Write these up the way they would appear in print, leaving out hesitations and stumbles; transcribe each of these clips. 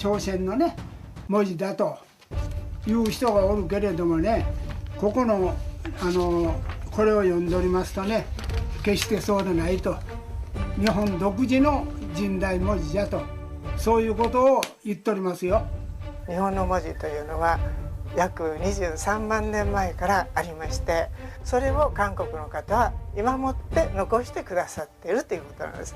朝鮮のね文字だという人がおるけれどもね、ここのこれを読んでおりますとね、決してそうでないと、日本独自の神代文字じゃと、そういうことを言っておりますよ。日本の文字というのは約23万年前からありまして、それを韓国の方は今もって残してくださっているということなんです。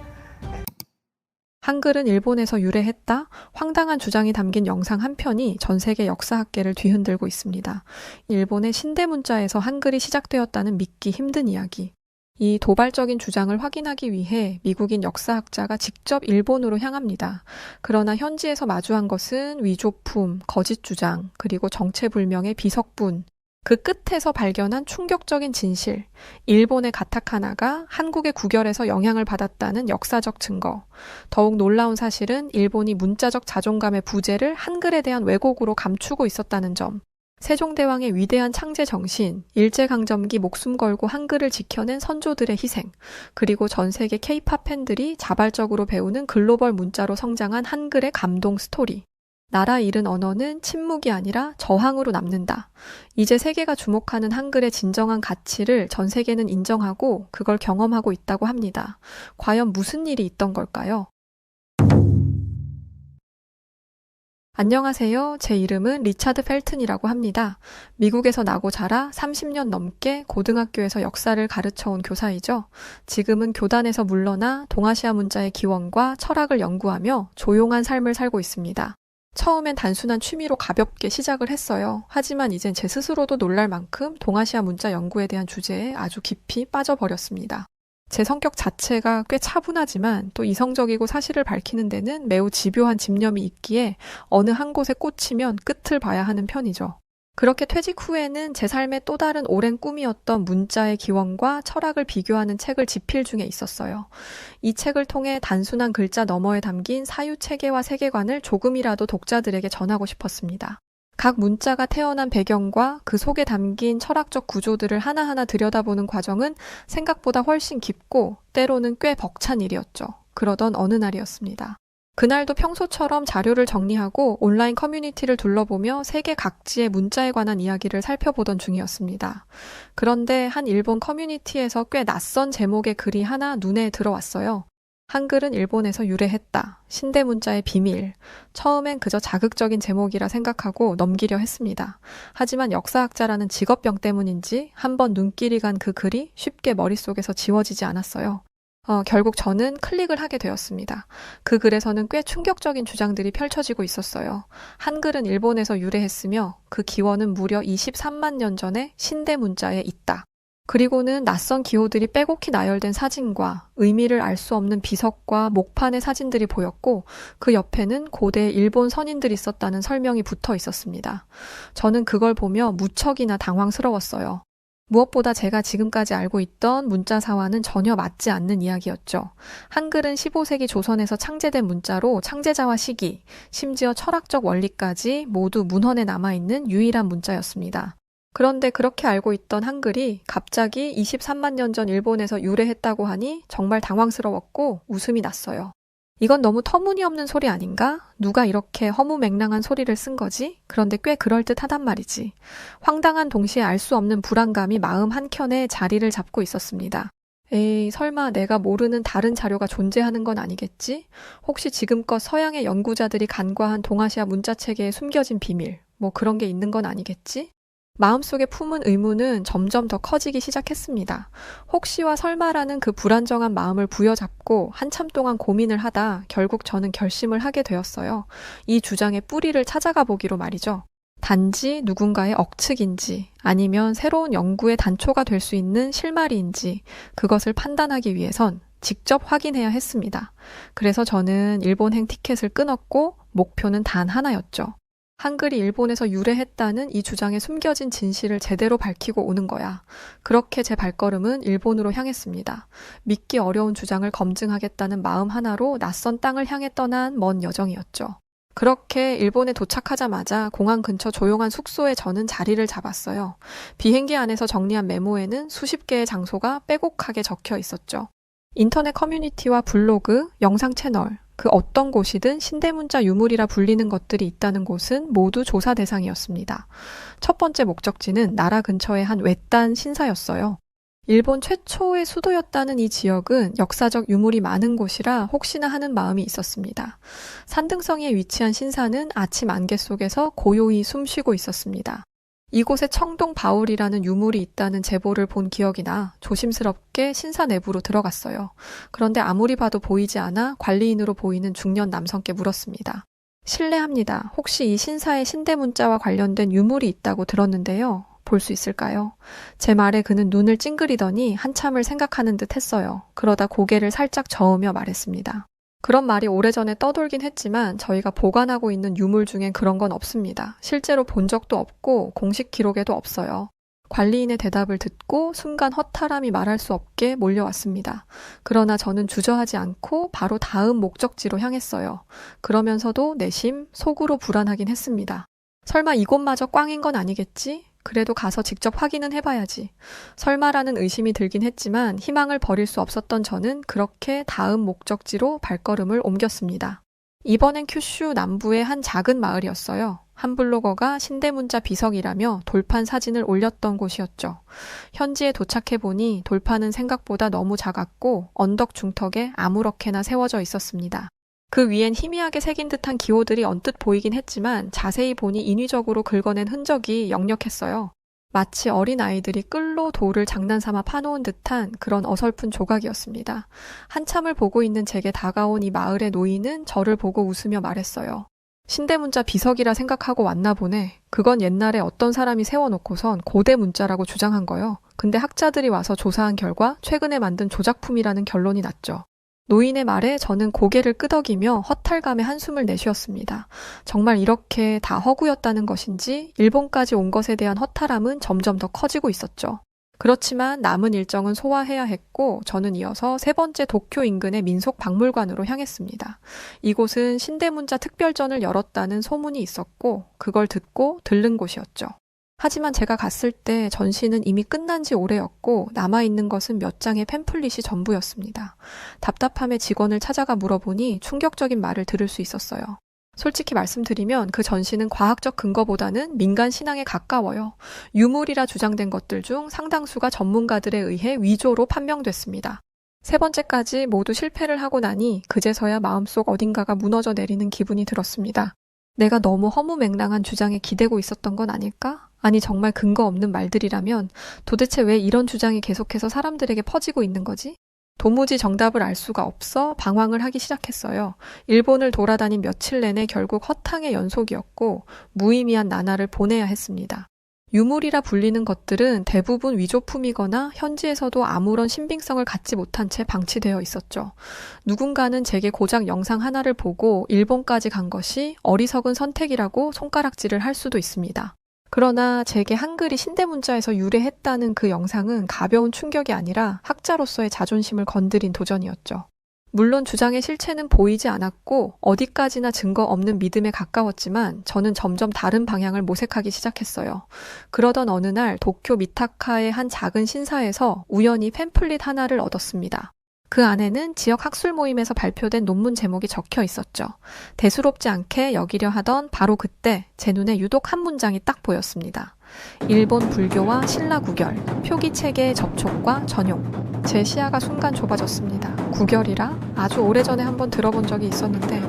한글은 일본에서 유래했다? 황당한 주장이 담긴 영상 한 편이 전 세계 역사학계를 뒤흔들고 있습니다. 일본의 신대 문자에서 한글이 시작되었다는 믿기 힘든 이야기. 이 도발적인 주장을 확인하기 위해 미국인 역사학자가 직접 일본으로 향합니다. 그러나 현지에서 마주한 것은 위조품, 거짓 주장, 그리고 정체불명의 비석분. 그 끝에서 발견한 충격적인 진실, 일본의 가타카나가 한국의 구결에서 영향을 받았다는 역사적 증거. 더욱 놀라운 사실은 일본이 문자적 자존감의 부재를 한글에 대한 왜곡으로 감추고 있었다는 점. 세종대왕의 위대한 창제 정신, 일제강점기 목숨 걸고 한글을 지켜낸 선조들의 희생, 그리고 전 세계 K-팝 팬들이 자발적으로 배우는 글로벌 문자로 성장한 한글의 감동 스토리. 나라 잃은 언어는 침묵이 아니라 저항으로 남는다. 이제 세계가 주목하는 한글의 진정한 가치를 전 세계는 인정하고 그걸 경험하고 있다고 합니다. 과연 무슨 일이 있던 걸까요? 안녕하세요. 제 이름은 리차드 펠튼이라고 합니다. 미국에서 나고 자라 30년 넘게 고등학교에서 역사를 가르쳐온 교사이죠. 지금은 교단에서 물러나 동아시아 문자의 기원과 철학을 연구하며 조용한 삶을 살고 있습니다. 처음엔 단순한 취미로 가볍게 시작을 했어요. 하지만 이젠 제 스스로도 놀랄 만큼 동아시아 문자 연구에 대한 주제에 아주 깊이 빠져버렸습니다. 제 성격 자체가 꽤 차분하지만 또 이성적이고 사실을 밝히는 데는 매우 집요한 집념이 있기에 어느 한 곳에 꽂히면 끝을 봐야 하는 편이죠. 그렇게 퇴직 후에는 제 삶의 또 다른 오랜 꿈이었던 문자의 기원과 철학을 비교하는 책을 집필 중에 있었어요. 이 책을 통해 단순한 글자 너머에 담긴 사유체계와 세계관을 조금이라도 독자들에게 전하고 싶었습니다. 각 문자가 태어난 배경과 그 속에 담긴 철학적 구조들을 하나하나 들여다보는 과정은 생각보다 훨씬 깊고 때로는 꽤 벅찬 일이었죠. 그러던 어느 날이었습니다. 그날도 평소처럼 자료를 정리하고 온라인 커뮤니티를 둘러보며 세계 각지의 문자에 관한 이야기를 살펴보던 중이었습니다. 그런데 한 일본 커뮤니티에서 꽤 낯선 제목의 글이 하나 눈에 들어왔어요. 한글은 일본에서 유래했다. 신대 문자의 비밀. 처음엔 그저 자극적인 제목이라 생각하고 넘기려 했습니다. 하지만 역사학자라는 직업병 때문인지 한번 눈길이 간 그 글이 쉽게 머릿속에서 지워지지 않았어요. 결국 저는 클릭을 하게 되었습니다. 그 글에서는 꽤 충격적인 주장들이 펼쳐지고 있었어요. 한글은 일본에서 유래했으며 그 기원은 무려 23만 년 전에 신대 문자에 있다. 그리고는 낯선 기호들이 빼곡히 나열된 사진과 의미를 알 수 없는 비석과 목판의 사진들이 보였고 그 옆에는 고대 일본 선인들이 있었다는 설명이 붙어 있었습니다. 저는 그걸 보며 무척이나 당황스러웠어요. 무엇보다 제가 지금까지 알고 있던 문자사와는 전혀 맞지 않는 이야기였죠. 한글은 15세기 조선에서 창제된 문자로 창제자와 시기, 심지어 철학적 원리까지 모두 문헌에 남아있는 유일한 문자였습니다. 그런데 그렇게 알고 있던 한글이 갑자기 23만 년 전 일본에서 유래했다고 하니 정말 당황스러웠고 웃음이 났어요. 이건 너무 터무니없는 소리 아닌가? 누가 이렇게 허무맹랑한 소리를 쓴 거지? 그런데 꽤 그럴듯하단 말이지. 황당한 동시에 알 수 없는 불안감이 마음 한켠에 자리를 잡고 있었습니다. 에이, 설마 내가 모르는 다른 자료가 존재하는 건 아니겠지? 혹시 지금껏 서양의 연구자들이 간과한 동아시아 문자체계에 숨겨진 비밀, 뭐 그런 게 있는 건 아니겠지? 마음속에 품은 의문은 점점 더 커지기 시작했습니다. 혹시와 설마라는 그 불안정한 마음을 부여잡고 한참 동안 고민을 하다 결국 저는 결심을 하게 되었어요. 이 주장의 뿌리를 찾아가 보기로 말이죠. 단지 누군가의 억측인지 아니면 새로운 연구의 단초가 될 수 있는 실마리인지 그것을 판단하기 위해선 직접 확인해야 했습니다. 그래서 저는 일본행 티켓을 끊었고 목표는 단 하나였죠. 한글이 일본에서 유래했다는 이 주장에 숨겨진 진실을 제대로 밝히고 오는 거야. 그렇게 제 발걸음은 일본으로 향했습니다. 믿기 어려운 주장을 검증하겠다는 마음 하나로 낯선 땅을 향해 떠난 먼 여정이었죠. 그렇게 일본에 도착하자마자 공항 근처 조용한 숙소에 저는 자리를 잡았어요. 비행기 안에서 정리한 메모에는 수십 개의 장소가 빼곡하게 적혀 있었죠. 인터넷 커뮤니티와 블로그, 영상 채널, 그 어떤 곳이든 신대문자 유물이라 불리는 것들이 있다는 곳은 모두 조사 대상이었습니다. 첫 번째 목적지는 나라 근처의 한 외딴 신사였어요. 일본 최초의 수도였다는 이 지역은 역사적 유물이 많은 곳이라 혹시나 하는 마음이 있었습니다. 산등성에 위치한 신사는 아침 안개 속에서 고요히 숨쉬고 있었습니다. 이곳에 청동 바울이라는 유물이 있다는 제보를 본 기억이 나 조심스럽게 신사 내부로 들어갔어요. 그런데 아무리 봐도 보이지 않아 관리인으로 보이는 중년 남성께 물었습니다. 실례합니다. 혹시 이 신사에 신대문자와 관련된 유물이 있다고 들었는데요. 볼 수 있을까요? 제 말에 그는 눈을 찡그리더니 한참을 생각하는 듯 했어요. 그러다 고개를 살짝 저으며 말했습니다. 그런 말이 오래전에 떠돌긴 했지만 저희가 보관하고 있는 유물 중엔 그런 건 없습니다. 실제로 본 적도 없고 공식 기록에도 없어요. 관리인의 대답을 듣고 순간 허탈함이 말할 수 없게 몰려왔습니다. 그러나 저는 주저하지 않고 바로 다음 목적지로 향했어요. 그러면서도 내심 속으로 불안하긴 했습니다. 설마 이곳마저 꽝인 건 아니겠지? 그래도 가서 직접 확인은 해봐야지. 설마라는 의심이 들긴 했지만 희망을 버릴 수 없었던 저는 그렇게 다음 목적지로 발걸음을 옮겼습니다. 이번엔 큐슈 남부의 한 작은 마을이었어요. 한 블로거가 신대문자 비석이라며 돌판 사진을 올렸던 곳이었죠. 현지에 도착해보니 돌판은 생각보다 너무 작았고 언덕 중턱에 아무렇게나 세워져 있었습니다. 그 위엔 희미하게 새긴 듯한 기호들이 언뜻 보이긴 했지만 자세히 보니 인위적으로 긁어낸 흔적이 역력했어요. 마치 어린아이들이 끌로 돌을 장난삼아 파놓은 듯한 그런 어설픈 조각이었습니다. 한참을 보고 있는 제게 다가온 이 마을의 노인은 저를 보고 웃으며 말했어요. 신대문자 비석이라 생각하고 왔나 보네. 그건 옛날에 어떤 사람이 세워놓고선 고대 문자라고 주장한 거요. 근데 학자들이 와서 조사한 결과 최근에 만든 조작품이라는 결론이 났죠. 노인의 말에 저는 고개를 끄덕이며 허탈감에 한숨을 내쉬었습니다. 정말 이렇게 다 허구였다는 것인지 일본까지 온 것에 대한 허탈함은 점점 더 커지고 있었죠. 그렇지만 남은 일정은 소화해야 했고 저는 이어서 세 번째 도쿄 인근의 민속박물관으로 향했습니다. 이곳은 신대문자 특별전을 열었다는 소문이 있었고 그걸 듣고 들른 곳이었죠. 하지만 제가 갔을 때 전시는 이미 끝난 지 오래였고 남아있는 것은 몇 장의 팸플릿이 전부였습니다. 답답함에 직원을 찾아가 물어보니 충격적인 말을 들을 수 있었어요. 솔직히 말씀드리면 그 전시는 과학적 근거보다는 민간 신앙에 가까워요. 유물이라 주장된 것들 중 상당수가 전문가들에 의해 위조로 판명됐습니다. 세 번째까지 모두 실패를 하고 나니 그제서야 마음속 어딘가가 무너져 내리는 기분이 들었습니다. 내가 너무 허무맹랑한 주장에 기대고 있었던 건 아닐까? 아니 정말 근거 없는 말들이라면 도대체 왜 이런 주장이 계속해서 사람들에게 퍼지고 있는 거지? 도무지 정답을 알 수가 없어 방황을 하기 시작했어요. 일본을 돌아다닌 며칠 내내 결국 허탕의 연속이었고 무의미한 나날을 보내야 했습니다. 유물이라 불리는 것들은 대부분 위조품이거나 현지에서도 아무런 신빙성을 갖지 못한 채 방치되어 있었죠. 누군가는 제게 고작 영상 하나를 보고 일본까지 간 것이 어리석은 선택이라고 손가락질을 할 수도 있습니다. 그러나 제게 한글이 신대문자에서 유래했다는 그 영상은 가벼운 충격이 아니라 학자로서의 자존심을 건드린 도전이었죠. 물론 주장의 실체는 보이지 않았고 어디까지나 증거 없는 믿음에 가까웠지만 저는 점점 다른 방향을 모색하기 시작했어요. 그러던 어느 날 도쿄 미타카의 한 작은 신사에서 우연히 팸플릿 하나를 얻었습니다. 그 안에는 지역 학술 모임에서 발표된 논문 제목이 적혀 있었죠. 대수롭지 않게 여기려 하던 바로 그때 제 눈에 유독 한 문장이 딱 보였습니다. 일본 불교와 신라 구결, 표기 체계의 접촉과 전용. 제 시야가 순간 좁아졌습니다. 구결이라? 아주 오래전에 한번 들어본 적이 있었는데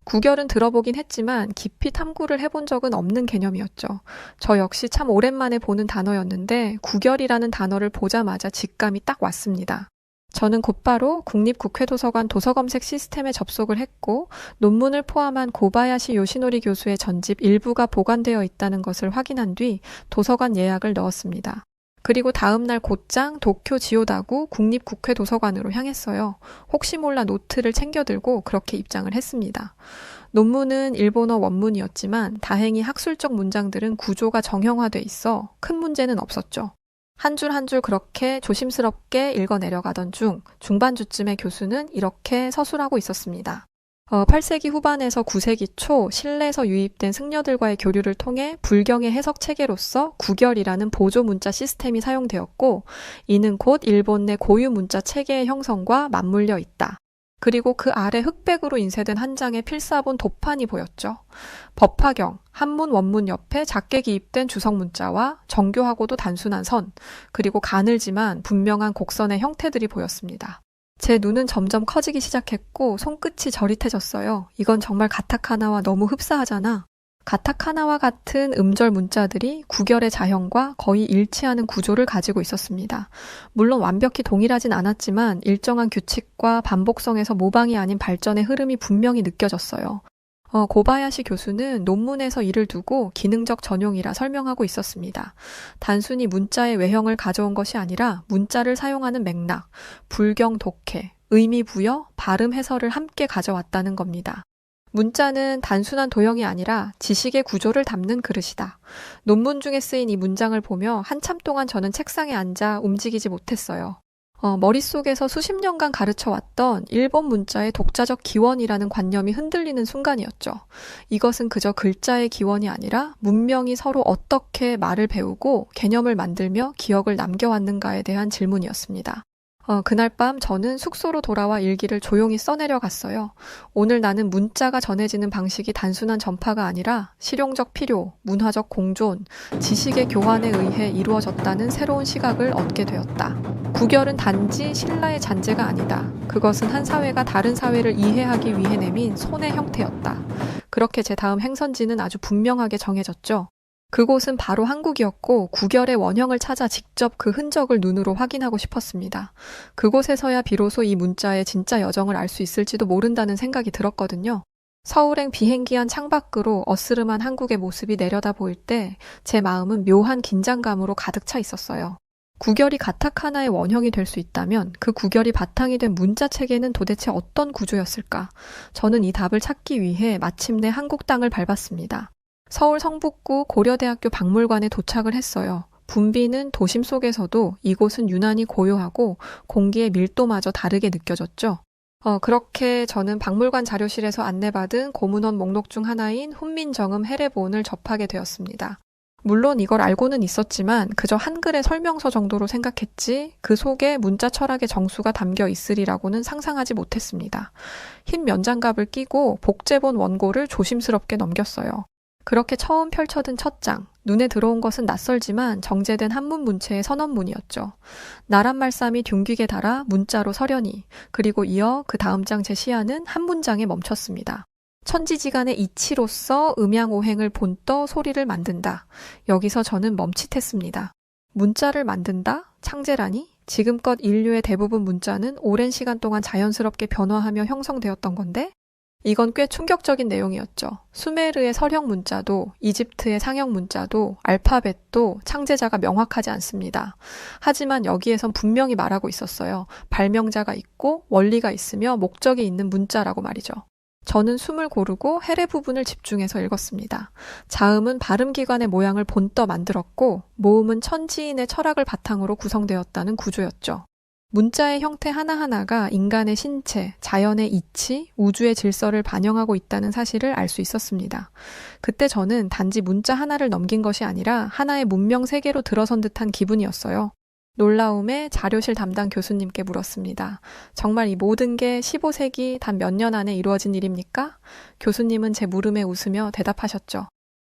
구결은 들어보긴 했지만 깊이 탐구를 해본 적은 없는 개념이었죠. 저 역시 참 오랜만에 보는 단어였는데 구결이라는 단어를 보자마자 직감이 딱 왔습니다. 저는 곧바로 국립국회도서관 도서검색 시스템에 접속을 했고 논문을 포함한 고바야시 요시노리 교수의 전집 일부가 보관되어 있다는 것을 확인한 뒤 도서관 예약을 넣었습니다. 그리고 다음 날 곧장 도쿄 지오다구 국립국회도서관으로 향했어요. 혹시 몰라 노트를 챙겨들고 그렇게 입장을 했습니다. 논문은 일본어 원문이었지만 다행히 학술적 문장들은 구조가 정형화돼 있어 큰 문제는 없었죠. 한 줄 한 줄 그렇게 조심스럽게 읽어 내려가던 중 중반주쯤에 교수는 이렇게 서술하고 있었습니다. 8세기 후반에서 9세기 초 신라에서 유입된 승려들과의 교류를 통해 불경의 해석 체계로서 구결이라는 보조 문자 시스템이 사용되었고 이는 곧 일본 내 고유 문자 체계의 형성과 맞물려 있다. 그리고 그 아래 흑백으로 인쇄된 한 장의 필사본 도판이 보였죠. 법화경, 한문 원문 옆에 작게 기입된 주석 문자와 정교하고도 단순한 선, 그리고 가늘지만 분명한 곡선의 형태들이 보였습니다. 제 눈은 점점 커지기 시작했고 손끝이 저릿해졌어요. 이건 정말 가타카나와 너무 흡사하잖아. 가타카나와 같은 음절 문자들이 구결의 자형과 거의 일치하는 구조를 가지고 있었습니다. 물론 완벽히 동일하진 않았지만 일정한 규칙과 반복성에서 모방이 아닌 발전의 흐름이 분명히 느껴졌어요. 고바야시 교수는 논문에서 이를 두고 기능적 전용이라 설명하고 있었습니다. 단순히 문자의 외형을 가져온 것이 아니라 문자를 사용하는 맥락, 불경 독해, 의미 부여, 발음 해설을 함께 가져왔다는 겁니다. 문자는 단순한 도형이 아니라 지식의 구조를 담는 그릇이다. 논문 중에 쓰인 이 문장을 보며 한참 동안 저는 책상에 앉아 움직이지 못했어요. 머릿속에서 수십 년간 가르쳐왔던 일본 문자의 독자적 기원이라는 관념이 흔들리는 순간이었죠. 이것은 그저 글자의 기원이 아니라 문명이 서로 어떻게 말을 배우고 개념을 만들며 기억을 남겨왔는가에 대한 질문이었습니다. 그날 밤 저는 숙소로 돌아와 일기를 조용히 써내려 갔어요. 오늘 나는 문자가 전해지는 방식이 단순한 전파가 아니라 실용적 필요, 문화적 공존, 지식의 교환에 의해 이루어졌다는 새로운 시각을 얻게 되었다. 구결은 단지 신라의 잔재가 아니다. 그것은 한 사회가 다른 사회를 이해하기 위해 내민 손의 형태였다. 그렇게 제 다음 행선지는 아주 분명하게 정해졌죠. 그곳은 바로 한국이었고 구결의 원형을 찾아 직접 그 흔적을 눈으로 확인하고 싶었습니다. 그곳에서야 비로소 이 문자의 진짜 여정을 알 수 있을지도 모른다는 생각이 들었거든요. 서울행 비행기 안 창밖으로 어스름한 한국의 모습이 내려다 보일 때 제 마음은 묘한 긴장감으로 가득 차 있었어요. 구결이 가타카나의 원형이 될 수 있다면 그 구결이 바탕이 된 문자 체계는 도대체 어떤 구조였을까? 저는 이 답을 찾기 위해 마침내 한국 땅을 밟았습니다. 서울 성북구 고려대학교 박물관에 도착을 했어요. 붐비는 도심 속에서도 이곳은 유난히 고요하고 공기의 밀도마저 다르게 느껴졌죠. 그렇게 저는 박물관 자료실에서 안내받은 고문원 목록 중 하나인 훈민정음 해례본을 접하게 되었습니다. 물론 이걸 알고는 있었지만 그저 한글의 설명서 정도로 생각했지 그 속에 문자 철학의 정수가 담겨 있으리라고는 상상하지 못했습니다. 흰 면장갑을 끼고 복제본 원고를 조심스럽게 넘겼어요. 그렇게 처음 펼쳐든 첫 장, 눈에 들어온 것은 낯설지만 정제된 한문 문체의 선언문이었죠. 나란 말씀이 둥기게 달아 문자로 서려니, 그리고 이어 그 다음 장 제 시야는 한 문장에 멈췄습니다. 천지지간의 이치로서 음양오행을 본떠 소리를 만든다. 여기서 저는 멈칫했습니다. 문자를 만든다? 창제라니? 지금껏 인류의 대부분 문자는 오랜 시간 동안 자연스럽게 변화하며 형성되었던 건데? 이건 꽤 충격적인 내용이었죠. 수메르의 서령 문자도 이집트의 상형 문자도 알파벳도 창제자가 명확하지 않습니다. 하지만 여기에선 분명히 말하고 있었어요. 발명자가 있고 원리가 있으며 목적이 있는 문자라고 말이죠. 저는 숨을 고르고 해례 부분을 집중해서 읽었습니다. 자음은 발음기관의 모양을 본떠 만들었고 모음은 천지인의 철학을 바탕으로 구성되었다는 구조였죠. 문자의 형태 하나하나가 인간의 신체, 자연의 이치, 우주의 질서를 반영하고 있다는 사실을 알 수 있었습니다. 그때 저는 단지 문자 하나를 넘긴 것이 아니라 하나의 문명 세계로 들어선 듯한 기분이었어요. 놀라움에 자료실 담당 교수님께 물었습니다. 정말 이 모든 게 15세기 단 몇 년 안에 이루어진 일입니까? 교수님은 제 물음에 웃으며 대답하셨죠.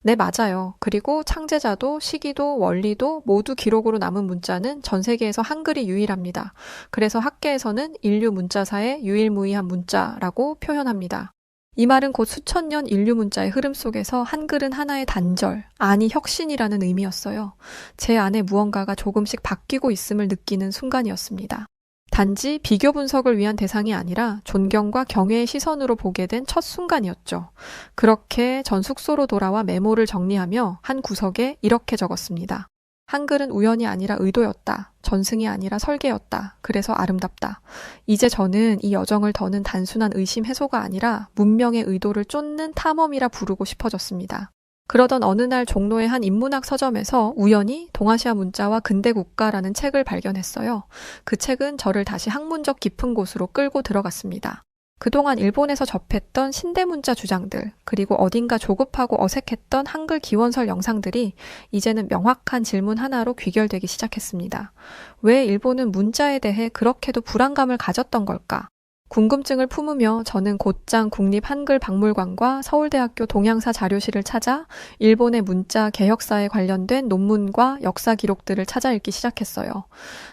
네, 맞아요. 그리고 창제자도 시기도 원리도 모두 기록으로 남은 문자는 전 세계에서 한글이 유일합니다. 그래서 학계에서는 인류 문자사의 유일무이한 문자라고 표현합니다. 이 말은 곧 수천 년 인류 문자의 흐름 속에서 한글은 하나의 단절, 아니 혁신이라는 의미였어요. 제 안에 무언가가 조금씩 바뀌고 있음을 느끼는 순간이었습니다. 단지 비교 분석을 위한 대상이 아니라 존경과 경외의 시선으로 보게 된 첫 순간이었죠. 그렇게 전 숙소로 돌아와 메모를 정리하며 한 구석에 이렇게 적었습니다. 한글은 우연이 아니라 의도였다. 전승이 아니라 설계였다. 그래서 아름답다. 이제 저는 이 여정을 더는 단순한 의심 해소가 아니라 문명의 의도를 쫓는 탐험이라 부르고 싶어졌습니다. 그러던 어느 날 종로의 한 인문학 서점에서 우연히 동아시아 문자와 근대 국가라는 책을 발견했어요. 그 책은 저를 다시 학문적 깊은 곳으로 끌고 들어갔습니다. 그동안 일본에서 접했던 신대문자 주장들, 그리고 어딘가 조급하고 어색했던 한글 기원설 영상들이 이제는 명확한 질문 하나로 귀결되기 시작했습니다. 왜 일본은 문자에 대해 그렇게도 불안감을 가졌던 걸까? 궁금증을 품으며 저는 곧장 국립한글박물관과 서울대학교 동양사 자료실을 찾아 일본의 문자 개혁사에 관련된 논문과 역사 기록들을 찾아 읽기 시작했어요.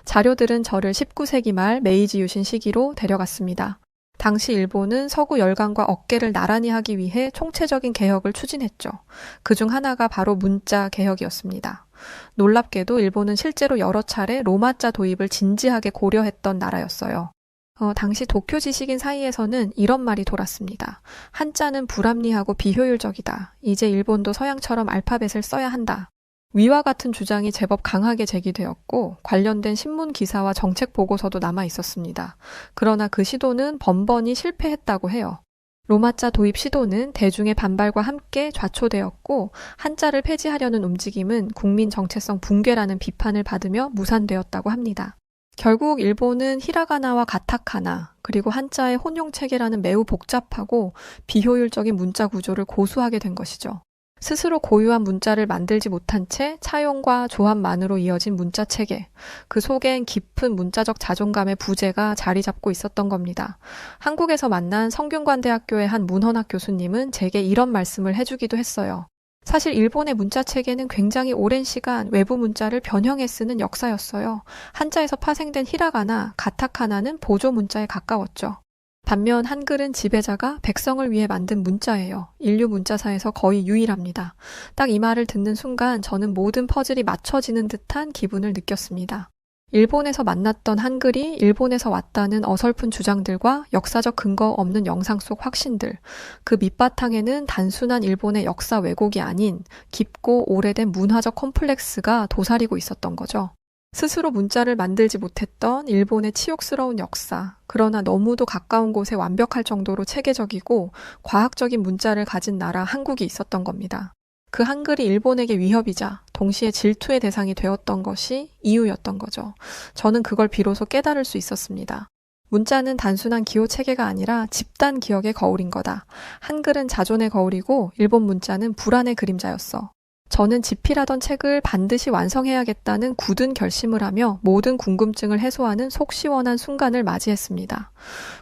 자료들은 저를 19세기 말 메이지 유신 시기로 데려갔습니다. 당시 일본은 서구 열강과 어깨를 나란히 하기 위해 총체적인 개혁을 추진했죠. 그중 하나가 바로 문자 개혁이었습니다. 놀랍게도 일본은 실제로 여러 차례 로마자 도입을 진지하게 고려했던 나라였어요. 당시 도쿄 지식인 사이에서는 이런 말이 돌았습니다. 한자는 불합리하고 비효율적이다. 이제 일본도 서양처럼 알파벳을 써야 한다. 위와 같은 주장이 제법 강하게 제기되었고 관련된 신문 기사와 정책 보고서도 남아 있었습니다. 그러나 그 시도는 번번이 실패했다고 해요. 로마자 도입 시도는 대중의 반발과 함께 좌초되었고 한자를 폐지하려는 움직임은 국민 정체성 붕괴라는 비판을 받으며 무산되었다고 합니다. 결국 일본은 히라가나와 가타카나 그리고 한자의 혼용체계라는 매우 복잡하고 비효율적인 문자 구조를 고수하게 된 것이죠. 스스로 고유한 문자를 만들지 못한 채 차용과 조합만으로 이어진 문자 체계, 그 속엔 깊은 문자적 자존감의 부재가 자리 잡고 있었던 겁니다. 한국에서 만난 성균관대학교의 한 문헌학 교수님은 제게 이런 말씀을 해주기도 했어요. 사실 일본의 문자 체계는 굉장히 오랜 시간 외부 문자를 변형해 쓰는 역사였어요. 한자에서 파생된 히라가나, 가타카나는 보조 문자에 가까웠죠. 반면 한글은 지배자가 백성을 위해 만든 문자예요. 인류 문자사에서 거의 유일합니다. 딱 이 말을 듣는 순간 저는 모든 퍼즐이 맞춰지는 듯한 기분을 느꼈습니다. 일본에서 만났던 한글이 일본에서 왔다는 어설픈 주장들과 역사적 근거 없는 영상 속 확신들, 그 밑바탕에는 단순한 일본의 역사 왜곡이 아닌 깊고 오래된 문화적 콤플렉스가 도사리고 있었던 거죠. 스스로 문자를 만들지 못했던 일본의 치욕스러운 역사, 그러나 너무도 가까운 곳에 완벽할 정도로 체계적이고 과학적인 문자를 가진 나라 한국이 있었던 겁니다. 그 한글이 일본에게 위협이자 동시에 질투의 대상이 되었던 것이 이유였던 거죠. 저는 그걸 비로소 깨달을 수 있었습니다. 문자는 단순한 기호 체계가 아니라 집단 기억의 거울인 거다. 한글은 자존의 거울이고 일본 문자는 불안의 그림자였어. 저는 집필하던 책을 반드시 완성해야겠다는 굳은 결심을 하며 모든 궁금증을 해소하는 속 시원한 순간을 맞이했습니다.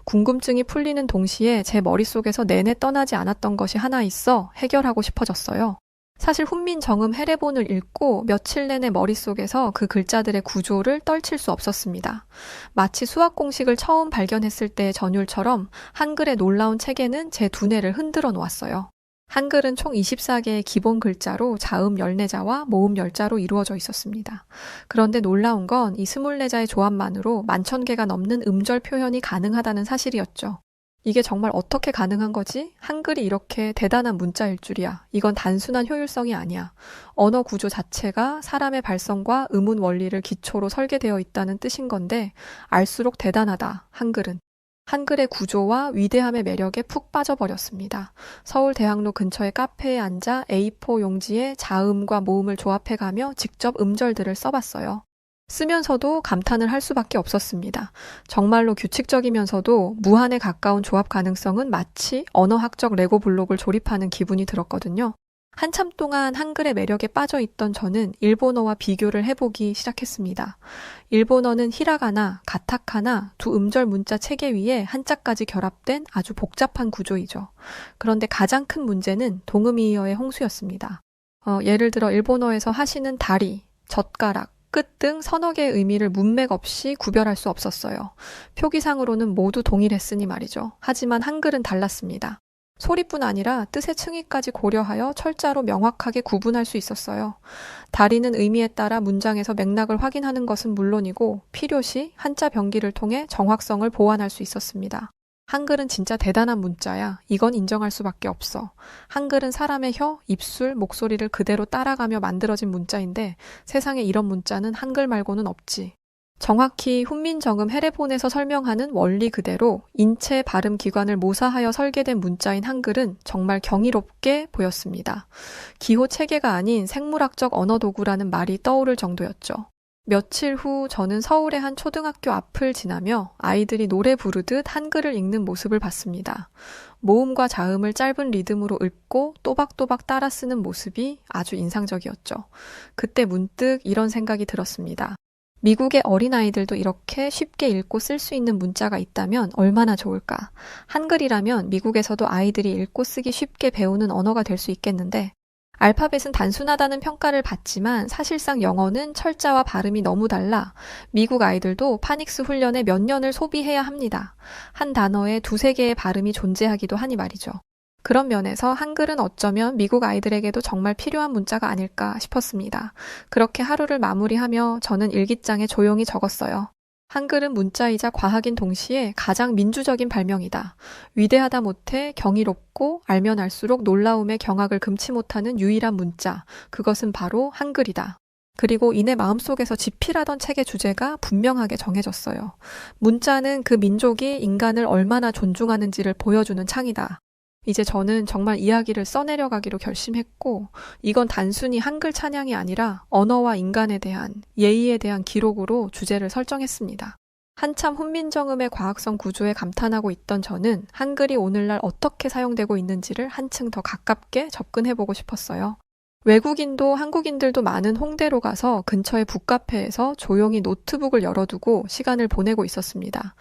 궁금증이 풀리는 동시에 제 머릿속에서 내내 떠나지 않았던 것이 하나 있어 해결하고 싶어졌어요. 사실 훈민정음 해례본을 읽고 며칠 내내 머릿속에서 그 글자들의 구조를 떨칠 수 없었습니다. 마치 수학 공식을 처음 발견했을 때의 전율처럼 한글의 놀라운 체계는 제 두뇌를 흔들어 놓았어요. 한글은 총 24개의 기본 글자로 자음 14자와 모음 10자로 이루어져 있었습니다. 그런데 놀라운 건 이 24자의 조합만으로 11,000개가 넘는 음절 표현이 가능하다는 사실이었죠. 이게 정말 어떻게 가능한 거지? 한글이 이렇게 대단한 문자일 줄이야. 이건 단순한 효율성이 아니야. 언어 구조 자체가 사람의 발성과 음운 원리를 기초로 설계되어 있다는 뜻인 건데 알수록 대단하다, 한글은. 한글의 구조와 위대함의 매력에 푹 빠져버렸습니다. 서울대학로 근처의 카페에 앉아 A4 용지에 자음과 모음을 조합해가며 직접 음절들을 써봤어요. 쓰면서도 감탄을 할 수밖에 없었습니다. 정말로 규칙적이면서도 무한에 가까운 조합 가능성은 마치 언어학적 레고 블록을 조립하는 기분이 들었거든요. 한참 동안 한글의 매력에 빠져있던 저는 일본어와 비교를 해보기 시작했습니다. 일본어는 히라가나, 가타카나 두 음절 문자 체계 위에 한자까지 결합된 아주 복잡한 구조이죠. 그런데 가장 큰 문제는 동음이어의 홍수였습니다. 예를 들어 일본어에서 하시는 다리, 젓가락, 끝 등 서너 개의 의미를 문맥 없이 구별할 수 없었어요. 표기상으로는 모두 동일했으니 말이죠. 하지만 한글은 달랐습니다. 소리뿐 아니라 뜻의 층위까지 고려하여 철자로 명확하게 구분할 수 있었어요. 다리는 의미에 따라 문장에서 맥락을 확인하는 것은 물론이고 필요시 한자 병기를 통해 정확성을 보완할 수 있었습니다. 한글은 진짜 대단한 문자야. 이건 인정할 수밖에 없어. 한글은 사람의 혀, 입술, 목소리를 그대로 따라가며 만들어진 문자인데 세상에 이런 문자는 한글 말고는 없지. 정확히 훈민정음 해례본에서 설명하는 원리 그대로 인체 발음 기관을 모사하여 설계된 문자인 한글은 정말 경이롭게 보였습니다. 기호 체계가 아닌 생물학적 언어 도구라는 말이 떠오를 정도였죠. 며칠 후 저는 서울의 한 초등학교 앞을 지나며 아이들이 노래 부르듯 한글을 읽는 모습을 봤습니다. 모음과 자음을 짧은 리듬으로 읊고 또박또박 따라 쓰는 모습이 아주 인상적이었죠. 그때 문득 이런 생각이 들었습니다. 미국의 어린아이들도 이렇게 쉽게 읽고 쓸 수 있는 문자가 있다면 얼마나 좋을까. 한글이라면 미국에서도 아이들이 읽고 쓰기 쉽게 배우는 언어가 될 수 있겠는데, 알파벳은 단순하다는 평가를 받지만 사실상 영어는 철자와 발음이 너무 달라 미국 아이들도 파닉스 훈련에 몇 년을 소비해야 합니다. 한 단어에 두세 개의 발음이 존재하기도 하니 말이죠. 그런 면에서 한글은 어쩌면 미국 아이들에게도 정말 필요한 문자가 아닐까 싶었습니다. 그렇게 하루를 마무리하며 저는 일기장에 조용히 적었어요. 한글은 문자이자 과학인 동시에 가장 민주적인 발명이다. 위대하다 못해 경이롭고 알면 알수록 놀라움의 경악을 금치 못하는 유일한 문자. 그것은 바로 한글이다. 그리고 이내 마음속에서 집필하던 책의 주제가 분명하게 정해졌어요. 문자는 그 민족이 인간을 얼마나 존중하는지를 보여주는 창이다. 이제 저는 정말 이야기를 써내려가기로 결심했고, 이건 단순히 한글 찬양이 아니라 언어와 인간에 대한, 예의에 대한 기록으로 주제를 설정했습니다. 한참 훈민정음의 과학성 구조에 감탄하고 있던 저는 한글이 오늘날 어떻게 사용되고 있는지를 한층 더 가깝게 접근해보고 싶었어요. 외국인도 한국인들도 많은 홍대로 가서 근처의 북카페에서 조용히 노트북을 열어두고 시간을 보내고 있었습니다.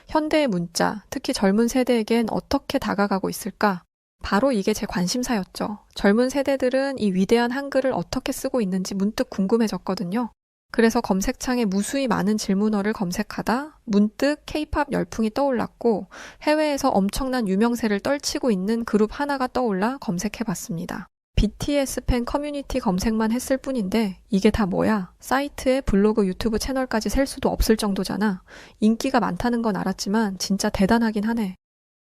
현대의 문자, 특히 젊은 세대에겐 어떻게 다가가고 있을까? 바로 이게 제 관심사였죠. 젊은 세대들은 이 위대한 한글을 어떻게 쓰고 있는지 문득 궁금해졌거든요. 그래서 검색창에 무수히 많은 질문어를 검색하다 문득 K-팝 열풍이 떠올랐고 해외에서 엄청난 유명세를 떨치고 있는 그룹 하나가 떠올라 검색해봤습니다. BTS 팬 커뮤니티 검색만 했을 뿐인데 이게 다 뭐야? 사이트에 블로그, 유튜브 채널까지 셀 수도 없을 정도잖아. 인기가 많다는 건 알았지만 진짜 대단하긴 하네.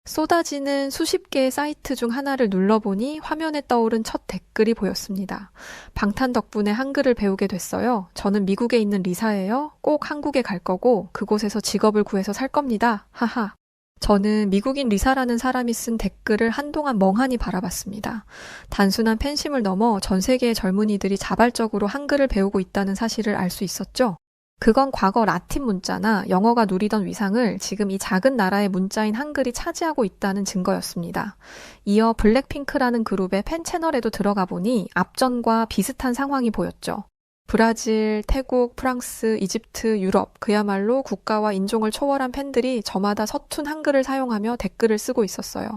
쏟아지는 수십 개의 사이트 중 하나를 눌러보니 화면에 떠오른 첫 댓글이 보였습니다. 방탄 덕분에 한글을 배우게 됐어요. 저는 미국에 있는 리사예요. 꼭 한국에 갈 거고 그곳에서 직업을 구해서 살 겁니다. 하하. 저는 미국인 리사라는 사람이 쓴 댓글을 한동안 멍하니 바라봤습니다. 단순한 팬심을 넘어 전 세계의 젊은이들이 자발적으로 한글을 배우고 있다는 사실을 알 수 있었죠. 그건 과거 라틴 문자나 영어가 누리던 위상을 지금 이 작은 나라의 문자인 한글이 차지하고 있다는 증거였습니다. 이어 블랙핑크라는 그룹의 팬 채널에도 들어가 보니 앞전과 비슷한 상황이 보였죠. 브라질, 태국, 프랑스, 이집트, 유럽, 그야말로 국가와 인종을 초월한 팬들이 저마다 서툰 한글을 사용하며 댓글을 쓰고 있었어요.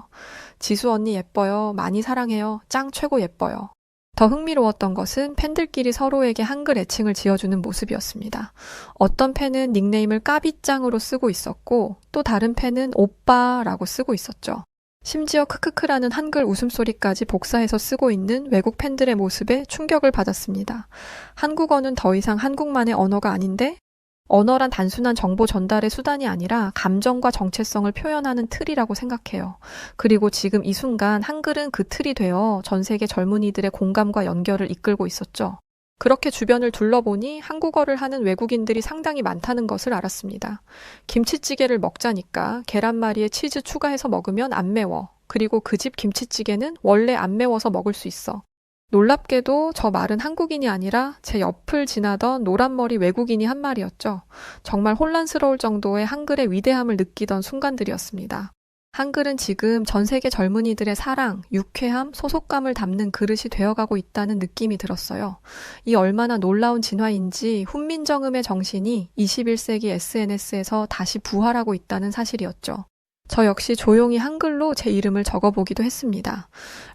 지수 언니 예뻐요. 많이 사랑해요. 짱 최고 예뻐요. 더 흥미로웠던 것은 팬들끼리 서로에게 한글 애칭을 지어주는 모습이었습니다. 어떤 팬은 닉네임을 까비짱으로 쓰고 있었고 또 다른 팬은 오빠라고 쓰고 있었죠. 심지어 크크크라는 한글 웃음소리까지 복사해서 쓰고 있는 외국 팬들의 모습에 충격을 받았습니다. 한국어는 더 이상 한국만의 언어가 아닌데 언어란 단순한 정보 전달의 수단이 아니라 감정과 정체성을 표현하는 틀이라고 생각해요. 그리고 지금 이 순간 한글은 그 틀이 되어 전 세계 젊은이들의 공감과 연결을 이끌고 있었죠. 그렇게 주변을 둘러보니 한국어를 하는 외국인들이 상당히 많다는 것을 알았습니다. 김치찌개를 먹자니까 계란말이에 치즈 추가해서 먹으면 안 매워. 그리고 그 집 김치찌개는 원래 안 매워서 먹을 수 있어. 놀랍게도 저 말은 한국인이 아니라 제 옆을 지나던 노란머리 외국인이 한 말이었죠. 정말 혼란스러울 정도의 한글의 위대함을 느끼던 순간들이었습니다. 한글은 지금 전 세계 젊은이들의 사랑, 유쾌함, 소속감을 담는 그릇이 되어가고 있다는 느낌이 들었어요. 이 얼마나 놀라운 진화인지 훈민정음의 정신이 21세기 SNS에서 다시 부활하고 있다는 사실이었죠. 저 역시 조용히 한글로 제 이름을 적어보기도 했습니다.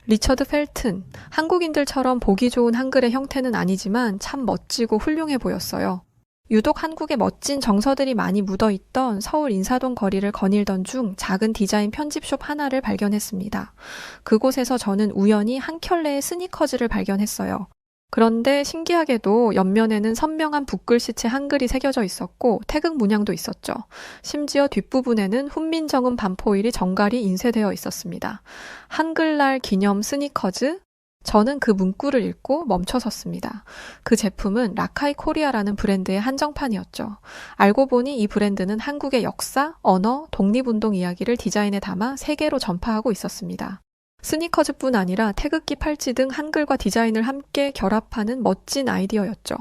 리처드 펠튼, 한국인들처럼 보기 좋은 한글의 형태는 아니지만 참 멋지고 훌륭해 보였어요. 유독 한국의 멋진 정서들이 많이 묻어있던 서울 인사동 거리를 거닐던 중 작은 디자인 편집숍 하나를 발견했습니다. 그곳에서 저는 우연히 한 켤레의 스니커즈를 발견했어요. 그런데 신기하게도 옆면에는 선명한 붓글씨체 한글이 새겨져 있었고 태극 문양도 있었죠. 심지어 뒷부분에는 훈민정음 반포일이 정갈이 인쇄되어 있었습니다. 한글날 기념 스니커즈? 저는 그 문구를 읽고 멈춰섰습니다. 그 제품은 라카이 코리아라는 브랜드의 한정판이었죠. 알고 보니 이 브랜드는 한국의 역사, 언어, 독립운동 이야기를 디자인에 담아 세계로 전파하고 있었습니다. 스니커즈뿐 아니라 태극기 팔찌 등 한글과 디자인을 함께 결합하는 멋진 아이디어였죠.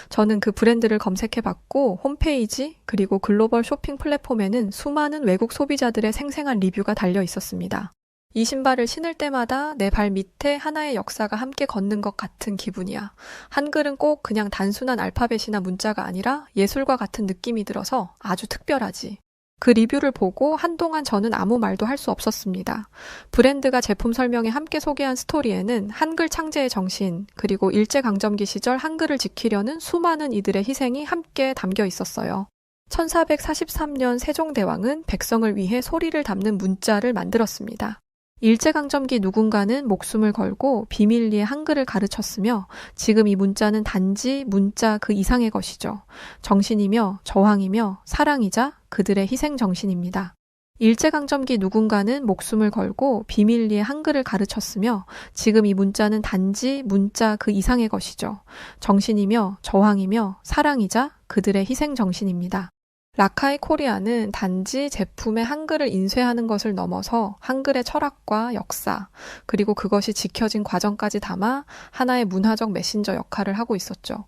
저는 그 브랜드를 검색해봤고 홈페이지 그리고 글로벌 쇼핑 플랫폼에는 수많은 외국 소비자들의 생생한 리뷰가 달려 있었습니다. 이 신발을 신을 때마다 내 발 밑에 하나의 역사가 함께 걷는 것 같은 기분이야. 한글은 꼭 그냥 단순한 알파벳이나 문자가 아니라 예술과 같은 느낌이 들어서 아주 특별하지. 그 리뷰를 보고 한동안 저는 아무 말도 할 수 없었습니다. 브랜드가 제품 설명에 함께 소개한 스토리에는 한글 창제의 정신, 그리고 일제강점기 시절 한글을 지키려는 수많은 이들의 희생이 함께 담겨 있었어요. 1443년 세종대왕은 백성을 위해 소리를 담는 문자를 만들었습니다. 일제강점기 누군가는 목숨을 걸고 비밀리에 한글을 가르쳤으며 지금 이 문자는 단지 문자 그 이상의 것이죠. 정신이며 저항이며 사랑이자 그들의 희생 정신입니다. 일제강점기 누군가는 목숨을 걸고 비밀리에 한글을 가르쳤으며 지금 이 문자는 단지 문자 그 이상의 것이죠. 정신이며 저항이며 사랑이자 그들의 희생 정신입니다. 라카이 코리아는 단지 제품에 한글을 인쇄하는 것을 넘어서 한글의 철학과 역사, 그리고 그것이 지켜진 과정까지 담아 하나의 문화적 메신저 역할을 하고 있었죠.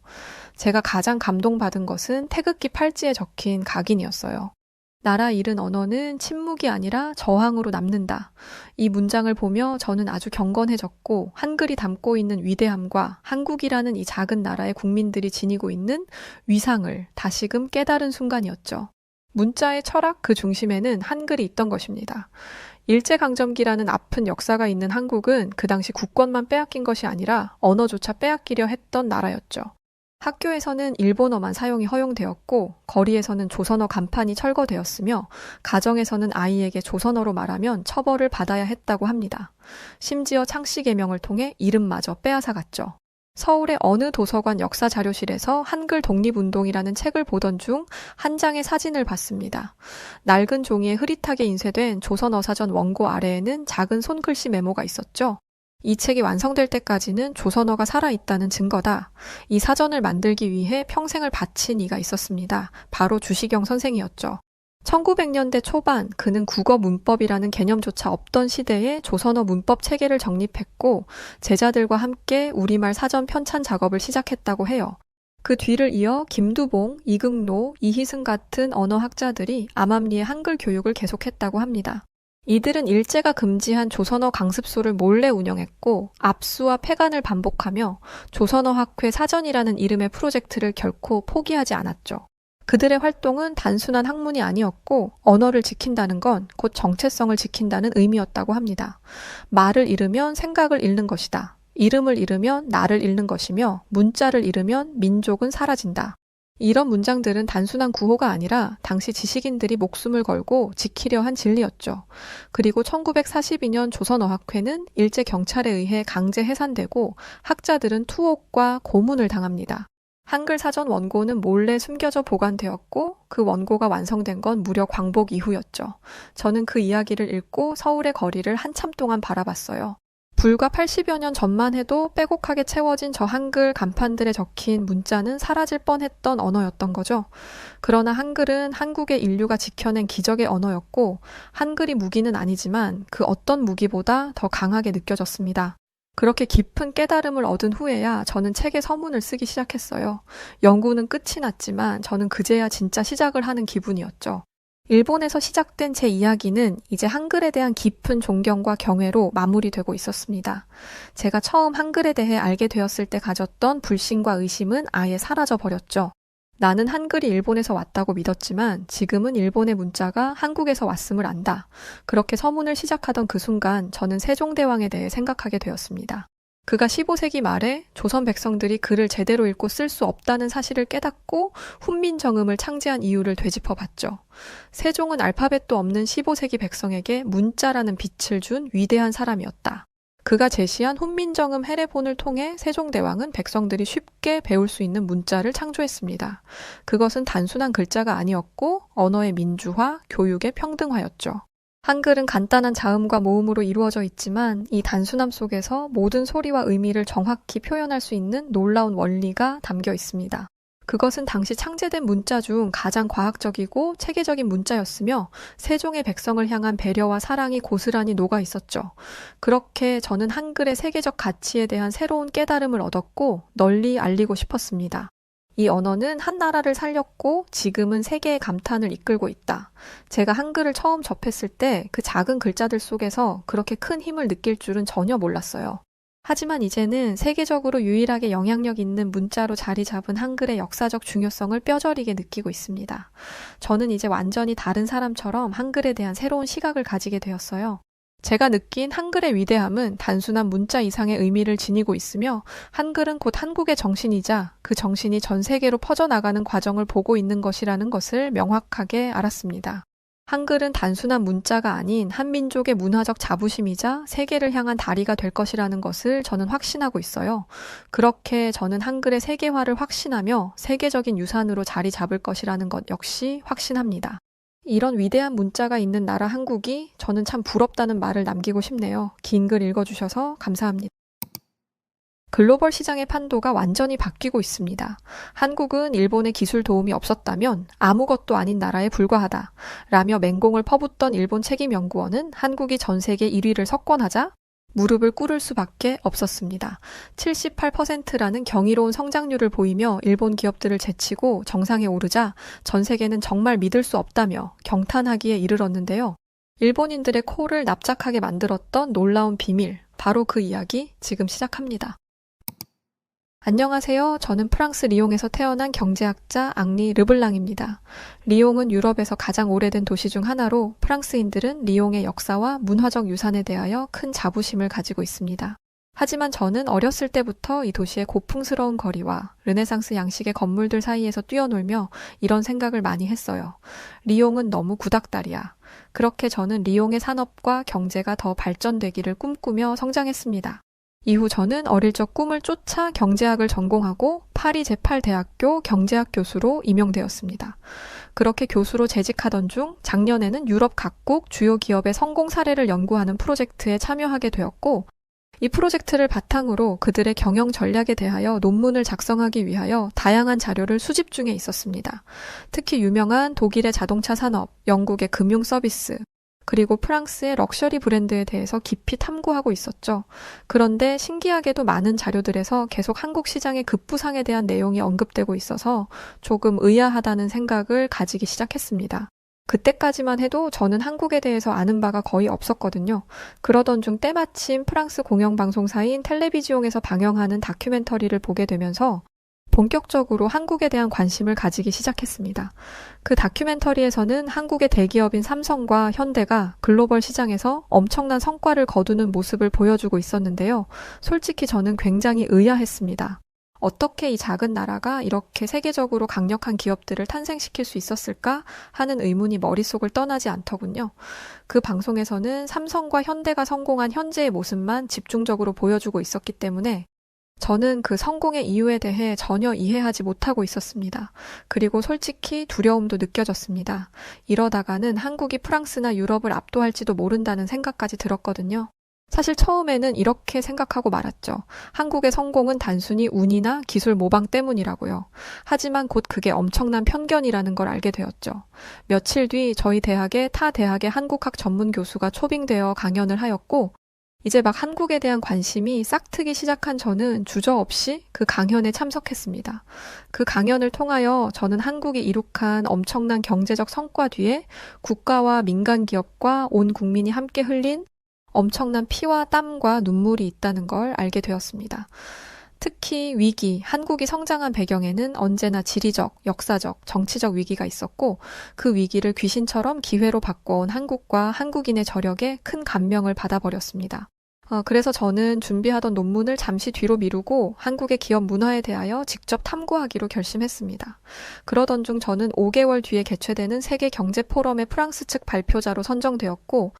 제가 가장 감동받은 것은 태극기 팔찌에 적힌 각인이었어요. 나라 잃은 언어는 침묵이 아니라 저항으로 남는다. 이 문장을 보며 저는 아주 경건해졌고 한글이 담고 있는 위대함과 한국이라는 이 작은 나라의 국민들이 지니고 있는 위상을 다시금 깨달은 순간이었죠. 문자의 철학 그 중심에는 한글이 있던 것입니다. 일제강점기라는 아픈 역사가 있는 한국은 그 당시 국권만 빼앗긴 것이 아니라 언어조차 빼앗기려 했던 나라였죠. 학교에서는 일본어만 사용이 허용되었고 거리에서는 조선어 간판이 철거되었으며 가정에서는 아이에게 조선어로 말하면 처벌을 받아야 했다고 합니다. 심지어 창씨 개명을 통해 이름마저 빼앗아갔죠. 서울의 어느 도서관 역사자료실에서 한글 독립운동이라는 책을 보던 중 한 장의 사진을 봤습니다. 낡은 종이에 흐릿하게 인쇄된 조선어사전 원고 아래에는 작은 손글씨 메모가 있었죠. 이 책이 완성될 때까지는 조선어가 살아있다는 증거다. 이 사전을 만들기 위해 평생을 바친 이가 있었습니다. 바로 주시경 선생이었죠. 1900년대 초반 그는 국어 문법이라는 개념조차 없던 시대에 조선어 문법 체계를 정립했고 제자들과 함께 우리말 사전 편찬 작업을 시작했다고 해요. 그 뒤를 이어 김두봉, 이극노, 이희승 같은 언어학자들이 암암리의 한글 교육을 계속했다고 합니다. 이들은 일제가 금지한 조선어 강습소를 몰래 운영했고 압수와 폐간을 반복하며 조선어학회 사전이라는 이름의 프로젝트를 결코 포기하지 않았죠. 그들의 활동은 단순한 학문이 아니었고 언어를 지킨다는 건 곧 정체성을 지킨다는 의미였다고 합니다. 말을 잃으면 생각을 잃는 것이다. 이름을 잃으면 나를 잃는 것이며 문자를 잃으면 민족은 사라진다. 이런 문장들은 단순한 구호가 아니라 당시 지식인들이 목숨을 걸고 지키려 한 진리였죠. 그리고 1942년 조선어학회는 일제 경찰에 의해 강제 해산되고 학자들은 투옥과 고문을 당합니다. 한글 사전 원고는 몰래 숨겨져 보관되었고 그 원고가 완성된 건 무려 광복 이후였죠. 저는 그 이야기를 읽고 서울의 거리를 한참 동안 바라봤어요. 불과 80여 년 전만 해도 빼곡하게 채워진 저 한글 간판들에 적힌 문자는 사라질 뻔했던 언어였던 거죠. 그러나 한글은 한국의 인류가 지켜낸 기적의 언어였고 한글이 무기는 아니지만 그 어떤 무기보다 더 강하게 느껴졌습니다. 그렇게 깊은 깨달음을 얻은 후에야 저는 책의 서문을 쓰기 시작했어요. 연구는 끝이 났지만 저는 그제야 진짜 시작을 하는 기분이었죠. 일본에서 시작된 제 이야기는 이제 한글에 대한 깊은 존경과 경애로 마무리되고 있었습니다. 제가 처음 한글에 대해 알게 되었을 때 가졌던 불신과 의심은 아예 사라져 버렸죠. 나는 한글이 일본에서 왔다고 믿었지만 지금은 일본의 문자가 한국에서 왔음을 안다. 그렇게 서문을 시작하던 그 순간 저는 세종대왕에 대해 생각하게 되었습니다. 그가 15세기 말에 조선 백성들이 글을 제대로 읽고 쓸 수 없다는 사실을 깨닫고 훈민정음을 창제한 이유를 되짚어봤죠. 세종은 알파벳도 없는 15세기 백성에게 문자라는 빛을 준 위대한 사람이었다. 그가 제시한 훈민정음 해례본을 통해 세종대왕은 백성들이 쉽게 배울 수 있는 문자를 창조했습니다. 그것은 단순한 글자가 아니었고 언어의 민주화, 교육의 평등화였죠. 한글은 간단한 자음과 모음으로 이루어져 있지만 이 단순함 속에서 모든 소리와 의미를 정확히 표현할 수 있는 놀라운 원리가 담겨 있습니다. 그것은 당시 창제된 문자 중 가장 과학적이고 체계적인 문자였으며 세종의 백성을 향한 배려와 사랑이 고스란히 녹아 있었죠. 그렇게 저는 한글의 세계적 가치에 대한 새로운 깨달음을 얻었고 널리 알리고 싶었습니다. 이 언어는 한 나라를 살렸고 지금은 세계의 감탄을 이끌고 있다. 제가 한글을 처음 접했을 때 그 작은 글자들 속에서 그렇게 큰 힘을 느낄 줄은 전혀 몰랐어요. 하지만 이제는 세계적으로 유일하게 영향력 있는 문자로 자리 잡은 한글의 역사적 중요성을 뼈저리게 느끼고 있습니다. 저는 이제 완전히 다른 사람처럼 한글에 대한 새로운 시각을 가지게 되었어요. 제가 느낀 한글의 위대함은 단순한 문자 이상의 의미를 지니고 있으며 한글은 곧 한국의 정신이자 그 정신이 전 세계로 퍼져나가는 과정을 보고 있는 것이라는 것을 명확하게 알았습니다. 한글은 단순한 문자가 아닌 한민족의 문화적 자부심이자 세계를 향한 다리가 될 것이라는 것을 저는 확신하고 있어요. 그렇게 저는 한글의 세계화를 확신하며 세계적인 유산으로 자리 잡을 것이라는 것 역시 확신합니다. 이런 위대한 문자가 있는 나라 한국이 저는 참 부럽다는 말을 남기고 싶네요. 긴 글 읽어주셔서 감사합니다. 글로벌 시장의 판도가 완전히 바뀌고 있습니다. 한국은 일본의 기술 도움이 없었다면 아무것도 아닌 나라에 불과하다 라며 맹공을 퍼붓던 일본 책임연구원은 한국이 전 세계 1위를 석권하자 무릎을 꿇을 수밖에 없었습니다. 78%라는 경이로운 성장률을 보이며 일본 기업들을 제치고 정상에 오르자 전 세계는 정말 믿을 수 없다며 경탄하기에 이르렀는데요. 일본인들의 코를 납작하게 만들었던 놀라운 비밀, 바로 그 이야기 지금 시작합니다. 안녕하세요. 저는 프랑스 리옹에서 태어난 경제학자 앙리 르블랑입니다. 리옹은 유럽에서 가장 오래된 도시 중 하나로 프랑스인들은 리옹의 역사와 문화적 유산에 대하여 큰 자부심을 가지고 있습니다. 하지만 저는 어렸을 때부터 이 도시의 고풍스러운 거리와 르네상스 양식의 건물들 사이에서 뛰어놀며 이런 생각을 많이 했어요. 리옹은 너무 구닥다리야. 그렇게 저는 리옹의 산업과 경제가 더 발전되기를 꿈꾸며 성장했습니다. 이후 저는 어릴 적 꿈을 쫓아 경제학을 전공하고 파리 제8대학교 경제학 교수로 임용되었습니다. 그렇게 교수로 재직하던 중 작년에는 유럽 각국 주요 기업의 성공 사례를 연구하는 프로젝트에 참여하게 되었고 이 프로젝트를 바탕으로 그들의 경영 전략에 대하여 논문을 작성하기 위하여 다양한 자료를 수집 중에 있었습니다. 특히 유명한 독일의 자동차 산업, 영국의 금융 서비스, 그리고 프랑스의 럭셔리 브랜드에 대해서 깊이 탐구하고 있었죠. 그런데 신기하게도 많은 자료들에서 계속 한국 시장의 급부상에 대한 내용이 언급되고 있어서 조금 의아하다는 생각을 가지기 시작했습니다. 그때까지만 해도 저는 한국에 대해서 아는 바가 거의 없었거든요. 그러던 중 때마침 프랑스 공영방송사인 텔레비지옹에서 방영하는 다큐멘터리를 보게 되면서 본격적으로 한국에 대한 관심을 가지기 시작했습니다. 그 다큐멘터리에서는 한국의 대기업인 삼성과 현대가 글로벌 시장에서 엄청난 성과를 거두는 모습을 보여주고 있었는데요. 솔직히 저는 굉장히 의아했습니다. 어떻게 이 작은 나라가 이렇게 세계적으로 강력한 기업들을 탄생시킬 수 있었을까 하는 의문이 머릿속을 떠나지 않더군요. 그 방송에서는 삼성과 현대가 성공한 현재의 모습만 집중적으로 보여주고 있었기 때문에 저는 그 성공의 이유에 대해 전혀 이해하지 못하고 있었습니다. 그리고 솔직히 두려움도 느껴졌습니다. 이러다가는 한국이 프랑스나 유럽을 압도할지도 모른다는 생각까지 들었거든요. 사실 처음에는 이렇게 생각하고 말았죠. 한국의 성공은 단순히 운이나 기술 모방 때문이라고요. 하지만 곧 그게 엄청난 편견이라는 걸 알게 되었죠. 며칠 뒤 저희 대학의 타 대학의 한국학 전문 교수가 초빙되어 강연을 하였고 이제 막 한국에 대한 관심이 싹트기 시작한 저는 주저없이 그 강연에 참석했습니다. 그 강연을 통하여 저는 한국이 이룩한 엄청난 경제적 성과 뒤에 국가와 민간 기업과 온 국민이 함께 흘린 엄청난 피와 땀과 눈물이 있다는 걸 알게 되었습니다. 특히 위기, 한국이 성장한 배경에는 언제나 지리적, 역사적, 정치적 위기가 있었고 그 위기를 귀신처럼 기회로 바꿔온 한국과 한국인의 저력에 큰 감명을 받아버렸습니다. 그래서 저는 준비하던 논문을 잠시 뒤로 미루고 한국의 기업 문화에 대하여 직접 탐구하기로 결심했습니다. 그러던 중 저는 5개월 뒤에 개최되는 세계 경제 포럼의 프랑스 측 발표자로 선정되었고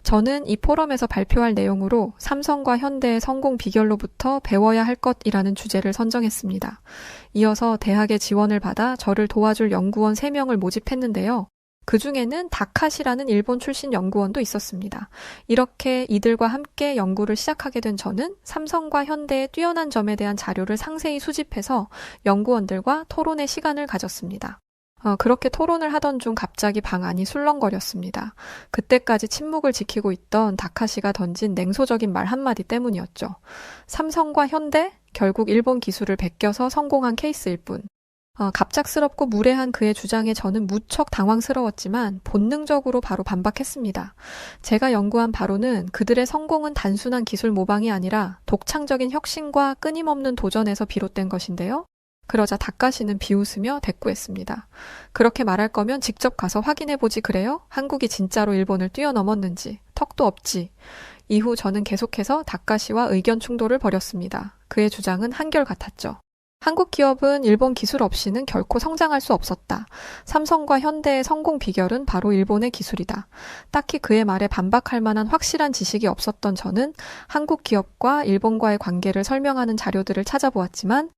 저는 이 포럼에서 발표할 내용으로 삼성과 현대의 성공 비결로부터 배워야 할 것이라는 주제를 선정했습니다. 이어서 대학의 지원을 받아 저를 도와줄 연구원 3명을 모집했는데요. 그 중에는 다카시라는 일본 출신 연구원도 있었습니다. 이렇게 이들과 함께 연구를 시작하게 된 저는 삼성과 현대의 뛰어난 점에 대한 자료를 상세히 수집해서 연구원들과 토론의 시간을 가졌습니다. 그렇게 토론을 하던 중 갑자기 방 안이 술렁거렸습니다. 그때까지 침묵을 지키고 있던 다카시가 던진 냉소적인 말 한마디 때문이었죠. 삼성과 현대? 결국 일본 기술을 베껴서 성공한 케이스일 뿐. 갑작스럽고 무례한 그의 주장에 저는 무척 당황스러웠지만 본능적으로 바로 반박했습니다. 제가 연구한 바로는 그들의 성공은 단순한 기술 모방이 아니라 독창적인 혁신과 끊임없는 도전에서 비롯된 것인데요. 그러자 다카시는 비웃으며 대꾸했습니다. 그렇게 말할 거면 직접 가서 확인해보지 그래요? 한국이 진짜로 일본을 뛰어넘었는지. 턱도 없지. 이후 저는 계속해서 다카시와 의견 충돌을 벌였습니다. 그의 주장은 한결같았죠. 한국 기업은 일본 기술 없이는 결코 성장할 수 없었다. 삼성과 현대의 성공 비결은 바로 일본의 기술이다. 딱히 그의 말에 반박할 만한 확실한 지식이 없었던 저는 한국 기업과 일본과의 관계를 설명하는 자료들을 찾아보았지만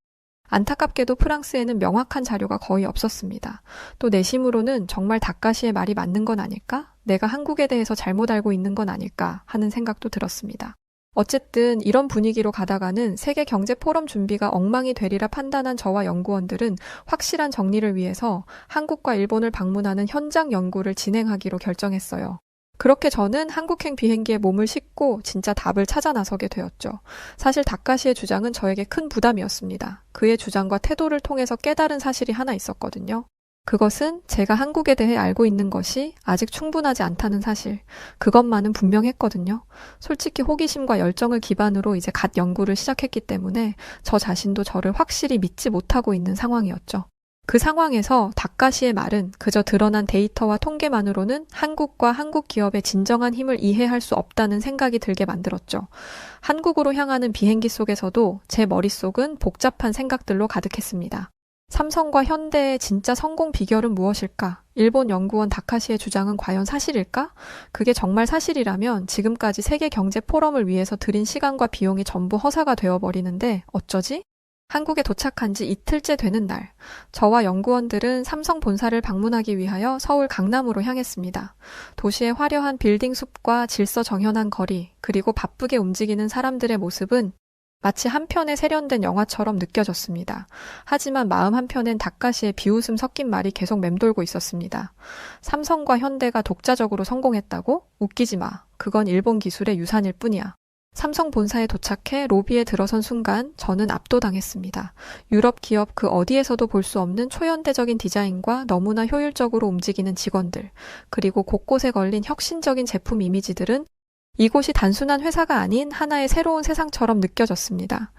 안타깝게도 프랑스에는 명확한 자료가 거의 없었습니다. 또 내심으로는 정말 다카시의 말이 맞는 건 아닐까? 내가 한국에 대해서 잘못 알고 있는 건 아닐까? 하는 생각도 들었습니다. 어쨌든 이런 분위기로 가다가는 세계 경제 포럼 준비가 엉망이 되리라 판단한 저와 연구원들은 확실한 정리를 위해서 한국과 일본을 방문하는 현장 연구를 진행하기로 결정했어요. 그렇게 저는 한국행 비행기에 몸을 싣고 진짜 답을 찾아 나서게 되었죠. 사실 다카시의 주장은 저에게 큰 부담이었습니다. 그의 주장과 태도를 통해서 깨달은 사실이 하나 있었거든요. 그것은 제가 한국에 대해 알고 있는 것이 아직 충분하지 않다는 사실, 그것만은 분명했거든요. 솔직히 호기심과 열정을 기반으로 이제 갓 연구를 시작했기 때문에 저 자신도 저를 확실히 믿지 못하고 있는 상황이었죠. 그 상황에서 다카시의 말은 그저 드러난 데이터와 통계만으로는 한국과 한국 기업의 진정한 힘을 이해할 수 없다는 생각이 들게 만들었죠. 한국으로 향하는 비행기 속에서도 제 머릿속은 복잡한 생각들로 가득했습니다. 삼성과 현대의 진짜 성공 비결은 무엇일까? 일본 연구원 다카시의 주장은 과연 사실일까? 그게 정말 사실이라면 지금까지 세계 경제 포럼을 위해서 들인 시간과 비용이 전부 허사가 되어버리는데 어쩌지? 한국에 도착한 지 이틀째 되는 날, 저와 연구원들은 삼성 본사를 방문하기 위하여 서울 강남으로 향했습니다. 도시의 화려한 빌딩 숲과 질서 정연한 거리, 그리고 바쁘게 움직이는 사람들의 모습은 마치 한편의 세련된 영화처럼 느껴졌습니다. 하지만 마음 한편엔 다카시의 비웃음 섞인 말이 계속 맴돌고 있었습니다. 삼성과 현대가 독자적으로 성공했다고? 웃기지 마. 그건 일본 기술의 유산일 뿐이야. 삼성 본사에 도착해 로비에 들어선 순간 저는 압도당했습니다. 유럽 기업 그 어디에서도 볼 수 없는 초현대적인 디자인과 너무나 효율적으로 움직이는 직원들, 그리고 곳곳에 걸린 혁신적인 제품 이미지들은 이곳이 단순한 회사가 아닌 하나의 새로운 세상처럼 느껴졌습니다.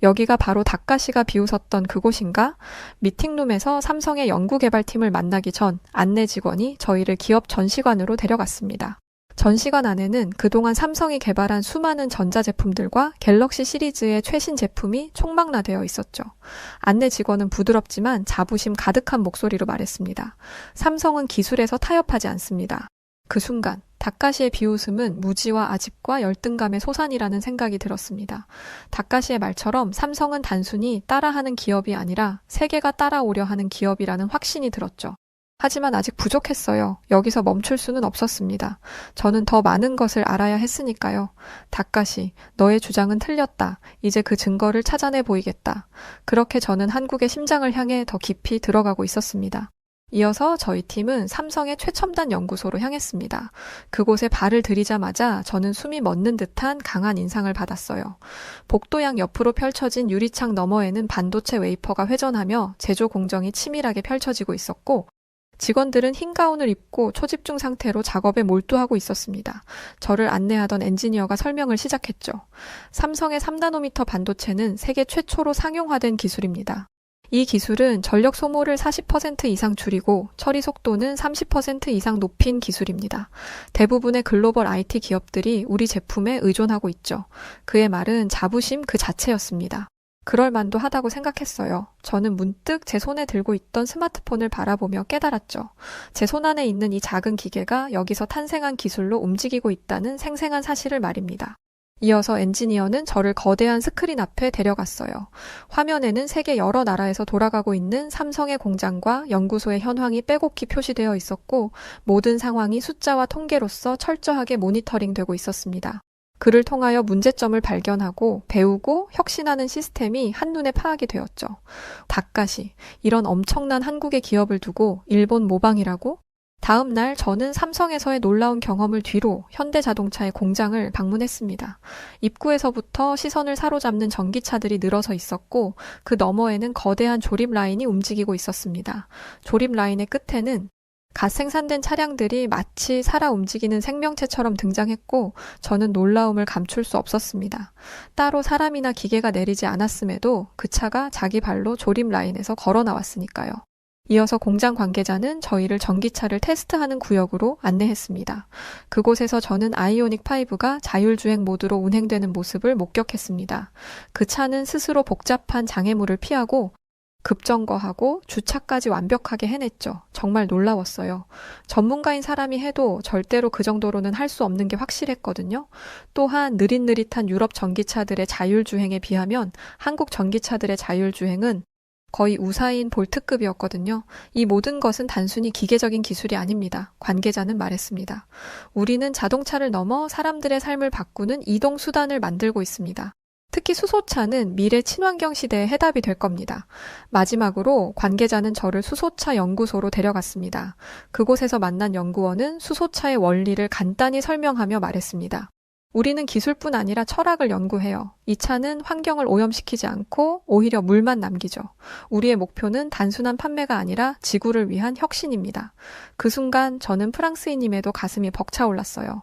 여기가 바로 다카시가 비웃었던 그곳인가? 미팅룸에서 삼성의 연구개발팀을 만나기 전 안내 직원이 저희를 기업 전시관으로 데려갔습니다. 전시관 안에는 그동안 삼성이 개발한 수많은 전자제품들과 갤럭시 시리즈의 최신 제품이 총망라되어 있었죠. 안내 직원은 부드럽지만 자부심 가득한 목소리로 말했습니다. 삼성은 기술에서 타협하지 않습니다. 그 순간 다카시의 비웃음은 무지와 아집과 열등감의 소산이라는 생각이 들었습니다. 다카시의 말처럼 삼성은 단순히 따라하는 기업이 아니라 세계가 따라오려 하는 기업이라는 확신이 들었죠. 하지만 아직 부족했어요. 여기서 멈출 수는 없었습니다. 저는 더 많은 것을 알아야 했으니까요. 다카시, 너의 주장은 틀렸다. 이제 그 증거를 찾아내 보이겠다. 그렇게 저는 한국의 심장을 향해 더 깊이 들어가고 있었습니다. 이어서 저희 팀은 삼성의 최첨단 연구소로 향했습니다. 그곳에 발을 들이자마자 저는 숨이 멎는 듯한 강한 인상을 받았어요. 복도양 옆으로 펼쳐진 유리창 너머에는 반도체 웨이퍼가 회전하며 제조 공정이 치밀하게 펼쳐지고 있었고, 직원들은 흰 가운을 입고 초집중 상태로 작업에 몰두하고 있었습니다. 저를 안내하던 엔지니어가 설명을 시작했죠. 삼성의 3나노미터 반도체는 세계 최초로 상용화된 기술입니다. 이 기술은 전력 소모를 40% 이상 줄이고 처리 속도는 30% 이상 높인 기술입니다. 대부분의 글로벌 IT 기업들이 우리 제품에 의존하고 있죠. 그의 말은 자부심 그 자체였습니다. 그럴 만도 하다고 생각했어요. 저는 문득 제 손에 들고 있던 스마트폰을 바라보며 깨달았죠. 제 손 안에 있는 이 작은 기계가 여기서 탄생한 기술로 움직이고 있다는 생생한 사실을 말입니다. 이어서 엔지니어는 저를 거대한 스크린 앞에 데려갔어요. 화면에는 세계 여러 나라에서 돌아가고 있는 삼성의 공장과 연구소의 현황이 빼곡히 표시되어 있었고, 모든 상황이 숫자와 통계로서 철저하게 모니터링되고 있었습니다. 그를 통하여 문제점을 발견하고 배우고 혁신하는 시스템이 한눈에 파악이 되었죠. 다카시, 이런 엄청난 한국의 기업을 두고 일본 모방이라고? 다음 날 저는 삼성에서의 놀라운 경험을 뒤로 현대자동차의 공장을 방문했습니다. 입구에서부터 시선을 사로잡는 전기차들이 늘어서 있었고 그 너머에는 거대한 조립 라인이 움직이고 있었습니다. 조립 라인의 끝에는 갓 생산된 차량들이 마치 살아 움직이는 생명체처럼 등장했고 저는 놀라움을 감출 수 없었습니다. 따로 사람이나 기계가 내리지 않았음에도 그 차가 자기 발로 조립 라인에서 걸어 나왔으니까요. 이어서 공장 관계자는 저희를 전기차를 테스트하는 구역으로 안내했습니다. 그곳에서 저는 아이오닉 5가 자율주행 모드로 운행되는 모습을 목격했습니다. 그 차는 스스로 복잡한 장애물을 피하고 급정거하고 주차까지 완벽하게 해냈죠. 정말 놀라웠어요. 전문가인 사람이 해도 절대로 그 정도로는 할 수 없는 게 확실했거든요. 또한 느릿느릿한 유럽 전기차들의 자율주행에 비하면 한국 전기차들의 자율주행은 거의 우사인 볼트급이었거든요. 이 모든 것은 단순히 기계적인 기술이 아닙니다. 관계자는 말했습니다. 우리는 자동차를 넘어 사람들의 삶을 바꾸는 이동 수단을 만들고 있습니다. 특히 수소차는 미래 친환경 시대의 해답이 될 겁니다. 마지막으로 관계자는 저를 수소차 연구소로 데려갔습니다. 그곳에서 만난 연구원은 수소차의 원리를 간단히 설명하며 말했습니다. 우리는 기술뿐 아니라 철학을 연구해요. 이 차는 환경을 오염시키지 않고 오히려 물만 남기죠. 우리의 목표는 단순한 판매가 아니라 지구를 위한 혁신입니다. 그 순간 저는 프랑스인임에도 가슴이 벅차올랐어요.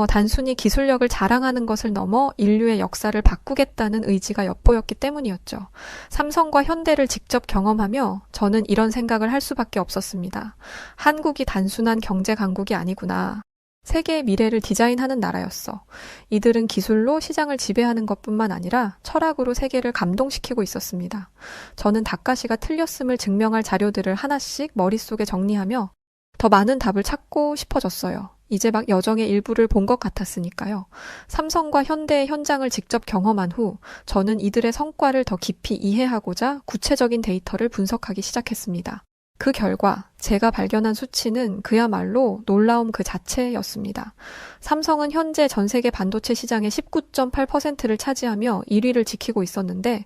단순히 기술력을 자랑하는 것을 넘어 인류의 역사를 바꾸겠다는 의지가 엿보였기 때문이었죠. 삼성과 현대를 직접 경험하며 저는 이런 생각을 할 수밖에 없었습니다. 한국이 단순한 경제 강국이 아니구나. 세계의 미래를 디자인하는 나라였어. 이들은 기술로 시장을 지배하는 것뿐만 아니라 철학으로 세계를 감동시키고 있었습니다. 저는 다카시가 틀렸음을 증명할 자료들을 하나씩 머릿속에 정리하며 더 많은 답을 찾고 싶어졌어요. 이제 막 여정의 일부를 본 것 같았으니까요. 삼성과 현대의 현장을 직접 경험한 후 저는 이들의 성과를 더 깊이 이해하고자 구체적인 데이터를 분석하기 시작했습니다. 그 결과 제가 발견한 수치는 그야말로 놀라움 그 자체였습니다. 삼성은 현재 전 세계 반도체 시장의 19.8%를 차지하며 1위를 지키고 있었는데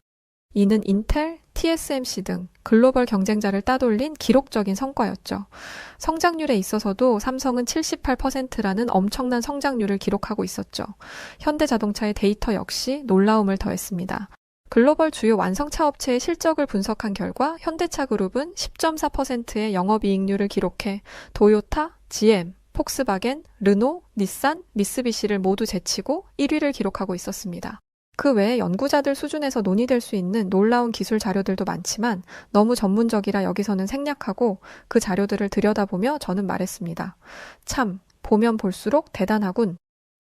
이는 인텔, TSMC 등 글로벌 경쟁자를 따돌린 기록적인 성과였죠. 성장률에 있어서도 삼성은 78%라는 엄청난 성장률을 기록하고 있었죠. 현대자동차의 데이터 역시 놀라움을 더했습니다. 글로벌 주요 완성차 업체의 실적을 분석한 결과 현대차 그룹은 10.4%의 영업이익률을 기록해 도요타, GM, 폭스바겐, 르노, 닛산, 미쓰비시를 모두 제치고 1위를 기록하고 있었습니다. 그 외에 연구자들 수준에서 논의될 수 있는 놀라운 기술 자료들도 많지만 너무 전문적이라 여기서는 생략하고 그 자료들을 들여다보며 저는 말했습니다. 참, 보면 볼수록 대단하군.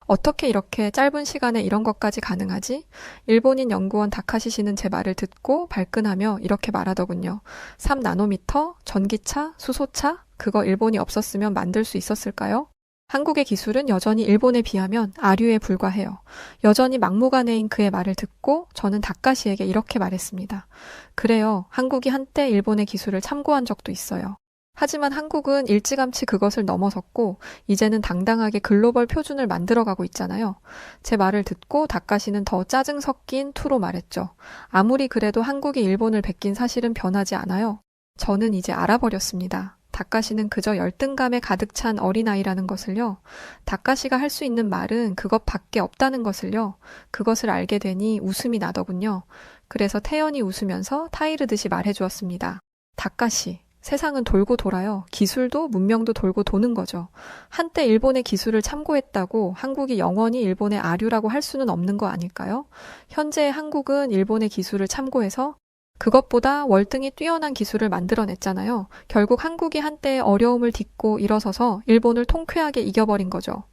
어떻게 이렇게 짧은 시간에 이런 것까지 가능하지? 일본인 연구원 다카시 씨는 제 말을 듣고 발끈하며 이렇게 말하더군요. 3나노미터, 전기차, 수소차, 그거 일본이 없었으면 만들 수 있었을까요? 한국의 기술은 여전히 일본에 비하면 아류에 불과해요. 여전히 막무가내인 그의 말을 듣고 저는 다카시에게 이렇게 말했습니다. 그래요. 한국이 한때 일본의 기술을 참고한 적도 있어요. 하지만 한국은 일찌감치 그것을 넘어섰고 이제는 당당하게 글로벌 표준을 만들어가고 있잖아요. 제 말을 듣고 다카시는 더 짜증 섞인 투로 말했죠. 아무리 그래도 한국이 일본을 베낀 사실은 변하지 않아요. 저는 이제 알아버렸습니다. 다카시는 그저 열등감에 가득 찬 어린아이라는 것을요. 다카시가 할 수 있는 말은 그것밖에 없다는 것을요. 그것을 알게 되니 웃음이 나더군요. 그래서 태연히 웃으면서 타이르듯이 말해주었습니다. 다카시. 세상은 돌고 돌아요. 기술도 문명도 돌고 도는 거죠. 한때 일본의 기술을 참고했다고 한국이 영원히 일본의 아류라고 할 수는 없는 거 아닐까요? 현재 한국은 일본의 기술을 참고해서 그것보다 월등히 뛰어난 기술을 만들어냈잖아요. 결국 한국이 한때 어려움을 딛고 일어서서 일본을 통쾌하게 이겨버린 거죠.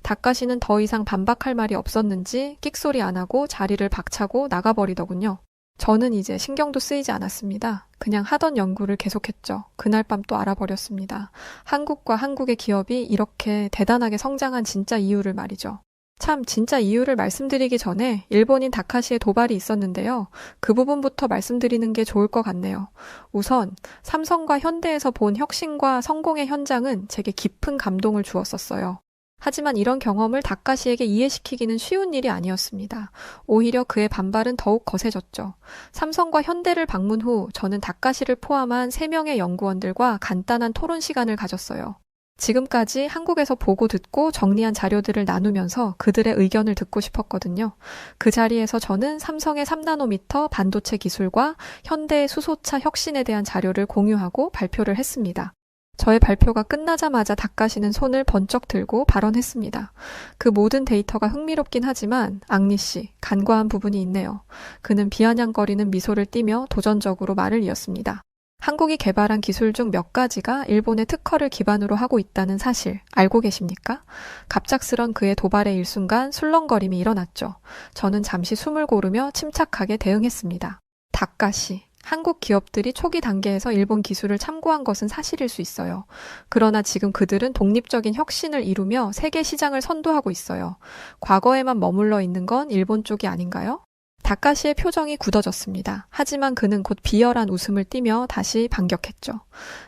다카시는 더 이상 반박할 말이 없었는지 끽소리 안 하고 자리를 박차고 나가버리더군요. 저는 이제 신경도 쓰이지 않았습니다. 그냥 하던 연구를 계속했죠. 그날 밤 또 알아버렸습니다. 한국과 한국의 기업이 이렇게 대단하게 성장한 진짜 이유를 말이죠. 참 진짜 이유를 말씀드리기 전에 일본인 다카시의 도발이 있었는데요. 그 부분부터 말씀드리는 게 좋을 것 같네요. 우선 삼성과 현대에서 본 혁신과 성공의 현장은 제게 깊은 감동을 주었었어요. 하지만 이런 경험을 다카시에게 이해시키기는 쉬운 일이 아니었습니다. 오히려 그의 반발은 더욱 거세졌죠. 삼성과 현대를 방문 후 저는 다카시를 포함한 3명의 연구원들과 간단한 토론 시간을 가졌어요. 지금까지 한국에서 보고 듣고 정리한 자료들을 나누면서 그들의 의견을 듣고 싶었거든요. 그 자리에서 저는 삼성의 3나노미터 반도체 기술과 현대의 수소차 혁신에 대한 자료를 공유하고 발표를 했습니다. 저의 발표가 끝나자마자 닥가시는 손을 번쩍 들고 발언했습니다. 그 모든 데이터가 흥미롭긴 하지만 앙리 씨, 간과한 부분이 있네요. 그는 비아냥거리는 미소를 띠며 도전적으로 말을 이었습니다. 한국이 개발한 기술 중 몇 가지가 일본의 특허를 기반으로 하고 있다는 사실 알고 계십니까? 갑작스런 그의 도발의 일순간 술렁거림이 일어났죠. 저는 잠시 숨을 고르며 침착하게 대응했습니다. 닥가시, 한국 기업들이 초기 단계에서 일본 기술을 참고한 것은 사실일 수 있어요. 그러나 지금 그들은 독립적인 혁신을 이루며 세계 시장을 선도하고 있어요. 과거에만 머물러 있는 건 일본 쪽이 아닌가요? 닥가시의 표정이 굳어졌습니다. 하지만 그는 곧 비열한 웃음을 띠며 다시 반격했죠.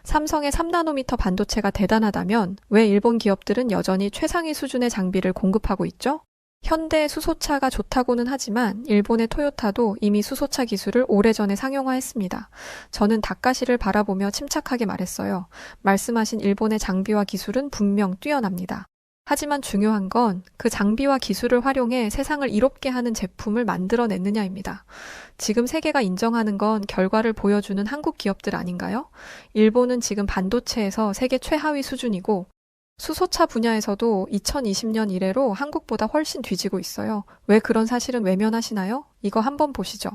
삼성의 3나노미터 반도체가 대단하다면 왜 일본 기업들은 여전히 최상위 수준의 장비를 공급하고 있죠? 현대의 수소차가 좋다고는 하지만 일본의 토요타도 이미 수소차 기술을 오래전에 상용화했습니다. 저는 닥가시를 바라보며 침착하게 말했어요. 말씀하신 일본의 장비와 기술은 분명 뛰어납니다. 하지만 중요한 건 그 장비와 기술을 활용해 세상을 이롭게 하는 제품을 만들어냈느냐입니다. 지금 세계가 인정하는 건 결과를 보여주는 한국 기업들 아닌가요? 일본은 지금 반도체에서 세계 최하위 수준이고 수소차 분야에서도 2020년 이래로 한국보다 훨씬 뒤지고 있어요. 왜 그런 사실은 외면하시나요? 이거 한번 보시죠.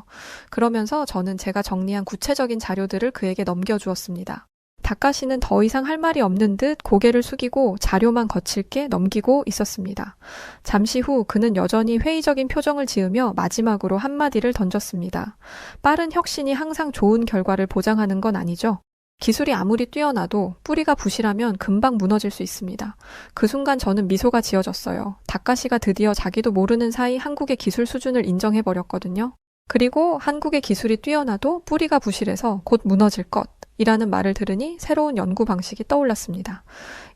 그러면서 저는 제가 정리한 구체적인 자료들을 그에게 넘겨주었습니다. 닥가시는 더 이상 할 말이 없는 듯 고개를 숙이고 자료만 거칠게 넘기고 있었습니다. 잠시 후 그는 여전히 회의적인 표정을 지으며 마지막으로 한마디를 던졌습니다. 빠른 혁신이 항상 좋은 결과를 보장하는 건 아니죠. 기술이 아무리 뛰어나도 뿌리가 부실하면 금방 무너질 수 있습니다. 그 순간 저는 미소가 지어졌어요. 닥가시가 드디어 자기도 모르는 사이 한국의 기술 수준을 인정해버렸거든요. 그리고 한국의 기술이 뛰어나도 뿌리가 부실해서 곧 무너질 것이라는 말을 들으니 새로운 연구 방식이 떠올랐습니다.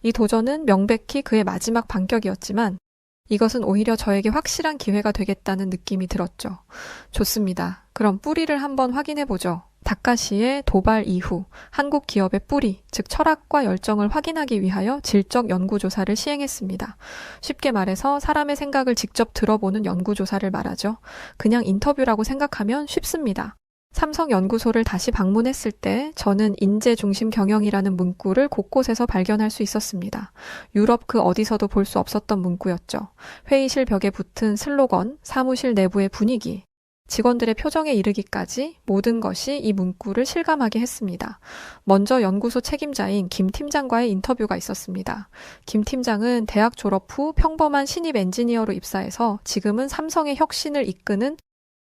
이 도전은 명백히 그의 마지막 반격이었지만 이것은 오히려 저에게 확실한 기회가 되겠다는 느낌이 들었죠. 좋습니다. 그럼 뿌리를 한번 확인해보죠. 닥가시의 도발 이후 한국 기업의 뿌리, 즉 철학과 열정을 확인하기 위하여 질적 연구조사를 시행했습니다. 쉽게 말해서 사람의 생각을 직접 들어보는 연구조사를 말하죠. 그냥 인터뷰라고 생각하면 쉽습니다. 삼성 연구소를 다시 방문했을 때 저는 인재 중심 경영이라는 문구를 곳곳에서 발견할 수 있었습니다. 유럽 그 어디서도 볼 수 없었던 문구였죠. 회의실 벽에 붙은 슬로건, 사무실 내부의 분위기, 직원들의 표정에 이르기까지 모든 것이 이 문구를 실감하게 했습니다. 먼저 연구소 책임자인 김 팀장과의 인터뷰가 있었습니다. 김 팀장은 대학 졸업 후 평범한 신입 엔지니어로 입사해서 지금은 삼성의 혁신을 이끄는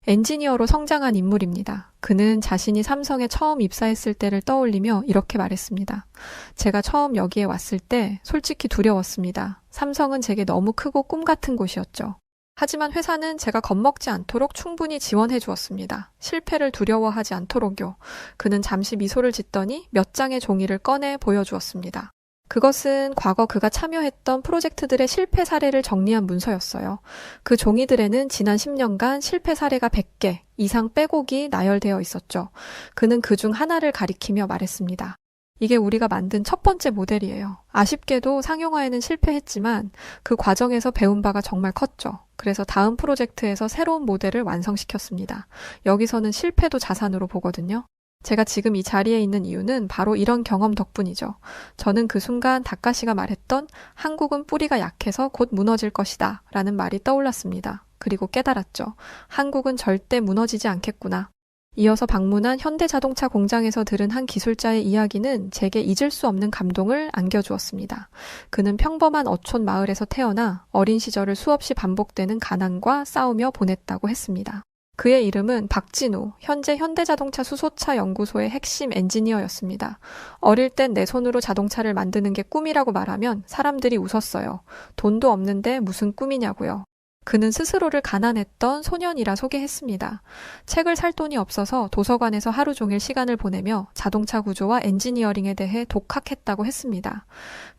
엔지니어로 성장한 인물입니다. 그는 자신이 삼성에 처음 입사했을 때를 떠올리며 이렇게 말했습니다. 제가 처음 여기에 왔을 때 솔직히 두려웠습니다. 삼성은 제게 너무 크고 꿈 같은 곳이었죠. 하지만 회사는 제가 겁먹지 않도록 충분히 지원해 주었습니다. 실패를 두려워하지 않도록요. 그는 잠시 미소를 짓더니 몇 장의 종이를 꺼내 보여주었습니다. 그것은 과거 그가 참여했던 프로젝트들의 실패 사례를 정리한 문서였어요. 그 종이들에는 지난 10년간 실패 사례가 100개 이상 빼곡이 나열되어 있었죠. 그는 그중 하나를 가리키며 말했습니다. 이게 우리가 만든 첫 번째 모델이에요. 아쉽게도 상용화에는 실패했지만 그 과정에서 배운 바가 정말 컸죠. 그래서 다음 프로젝트에서 새로운 모델을 완성시켰습니다. 여기서는 실패도 자산으로 보거든요. 제가 지금 이 자리에 있는 이유는 바로 이런 경험 덕분이죠. 저는 그 순간 닥가시가 말했던 한국은 뿌리가 약해서 곧 무너질 것이다 라는 말이 떠올랐습니다. 그리고 깨달았죠. 한국은 절대 무너지지 않겠구나. 이어서 방문한 현대자동차 공장에서 들은 한 기술자의 이야기는 제게 잊을 수 없는 감동을 안겨주었습니다. 그는 평범한 어촌 마을에서 태어나 어린 시절을 수없이 반복되는 가난과 싸우며 보냈다고 했습니다. 그의 이름은 박진우, 현재 현대자동차 수소차 연구소의 핵심 엔지니어였습니다. 어릴 땐 내 손으로 자동차를 만드는 게 꿈이라고 말하면 사람들이 웃었어요. 돈도 없는데 무슨 꿈이냐고요. 그는 스스로를 가난했던 소년이라 소개했습니다. 책을 살 돈이 없어서 도서관에서 하루 종일 시간을 보내며 자동차 구조와 엔지니어링에 대해 독학했다고 했습니다.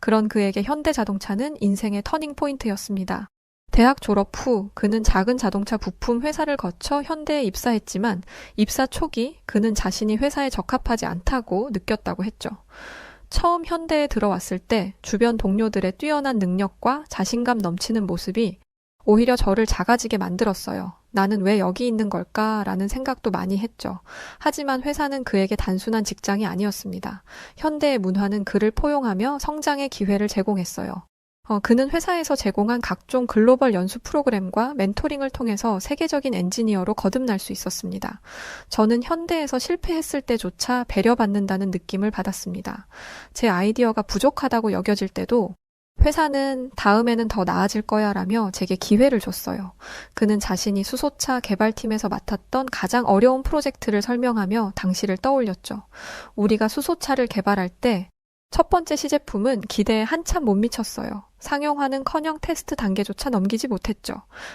그런 그에게 현대자동차는 인생의 터닝포인트였습니다. 대학 졸업 후 그는 작은 자동차 부품 회사를 거쳐 현대에 입사했지만 입사 초기 그는 자신이 회사에 적합하지 않다고 느꼈다고 했죠. 처음 현대에 들어왔을 때 주변 동료들의 뛰어난 능력과 자신감 넘치는 모습이 오히려 저를 작아지게 만들었어요. 나는 왜 여기 있는 걸까라는 생각도 많이 했죠. 하지만 회사는 그에게 단순한 직장이 아니었습니다. 현대의 문화는 그를 포용하며 성장의 기회를 제공했어요. 그는 회사에서 제공한 각종 글로벌 연수 프로그램과 멘토링을 통해서 세계적인 엔지니어로 거듭날 수 있었습니다. 저는 현대에서 실패했을 때조차 배려받는다는 느낌을 받았습니다. 제 아이디어가 부족하다고 여겨질 때도 회사는 다음에는 더 나아질 거야 라며 제게 기회를 줬어요. 그는 자신이 수소차 개발팀에서 맡았던 가장 어려운 프로젝트를 설명하며 당시를 떠올렸죠. 우리가 수소차를 개발할 때 첫 번째 시제품은 기대에 한참 못 미쳤어요. 상용화는커녕 테스트 단계조차 넘기지 못했죠.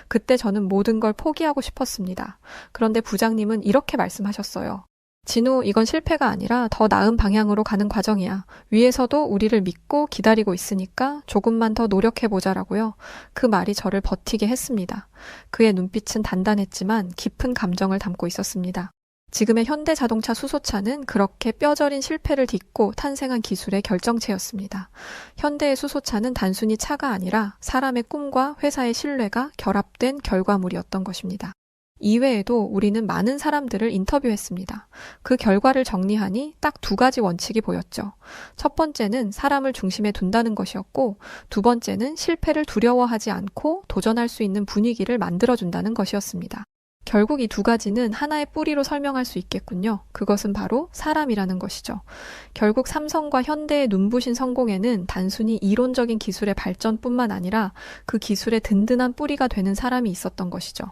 그때 저는 모든 걸 포기하고 싶었습니다. 그런데 부장님은 이렇게 말씀하셨어요. 진우, 이건 실패가 아니라 더 나은 방향으로 가는 과정이야. 위에서도 우리를 믿고 기다리고 있으니까 조금만 더 노력해보자라고요. 그 말이 저를 버티게 했습니다. 그의 눈빛은 단단했지만 깊은 감정을 담고 있었습니다. 지금의 현대자동차 수소차는 그렇게 뼈저린 실패를 딛고 탄생한 기술의 결정체였습니다. 현대의 수소차는 단순히 차가 아니라 사람의 꿈과 회사의 신뢰가 결합된 결과물이었던 것입니다. 이외에도 우리는 많은 사람들을 인터뷰했습니다. 그 결과를 정리하니 딱 2가지 원칙이 보였죠. 첫 번째는 사람을 중심에 둔다는 것이었고, 두 번째는 실패를 두려워하지 않고 도전할 수 있는 분위기를 만들어준다는 것이었습니다. 결국 이 2가지는 하나의 뿌리로 설명할 수 있겠군요. 그것은 바로 사람이라는 것이죠. 결국 삼성과 현대의 눈부신 성공에는 단순히 이론적인 기술의 발전뿐만 아니라 그 기술의 든든한 뿌리가 되는 사람이 있었던 것이죠.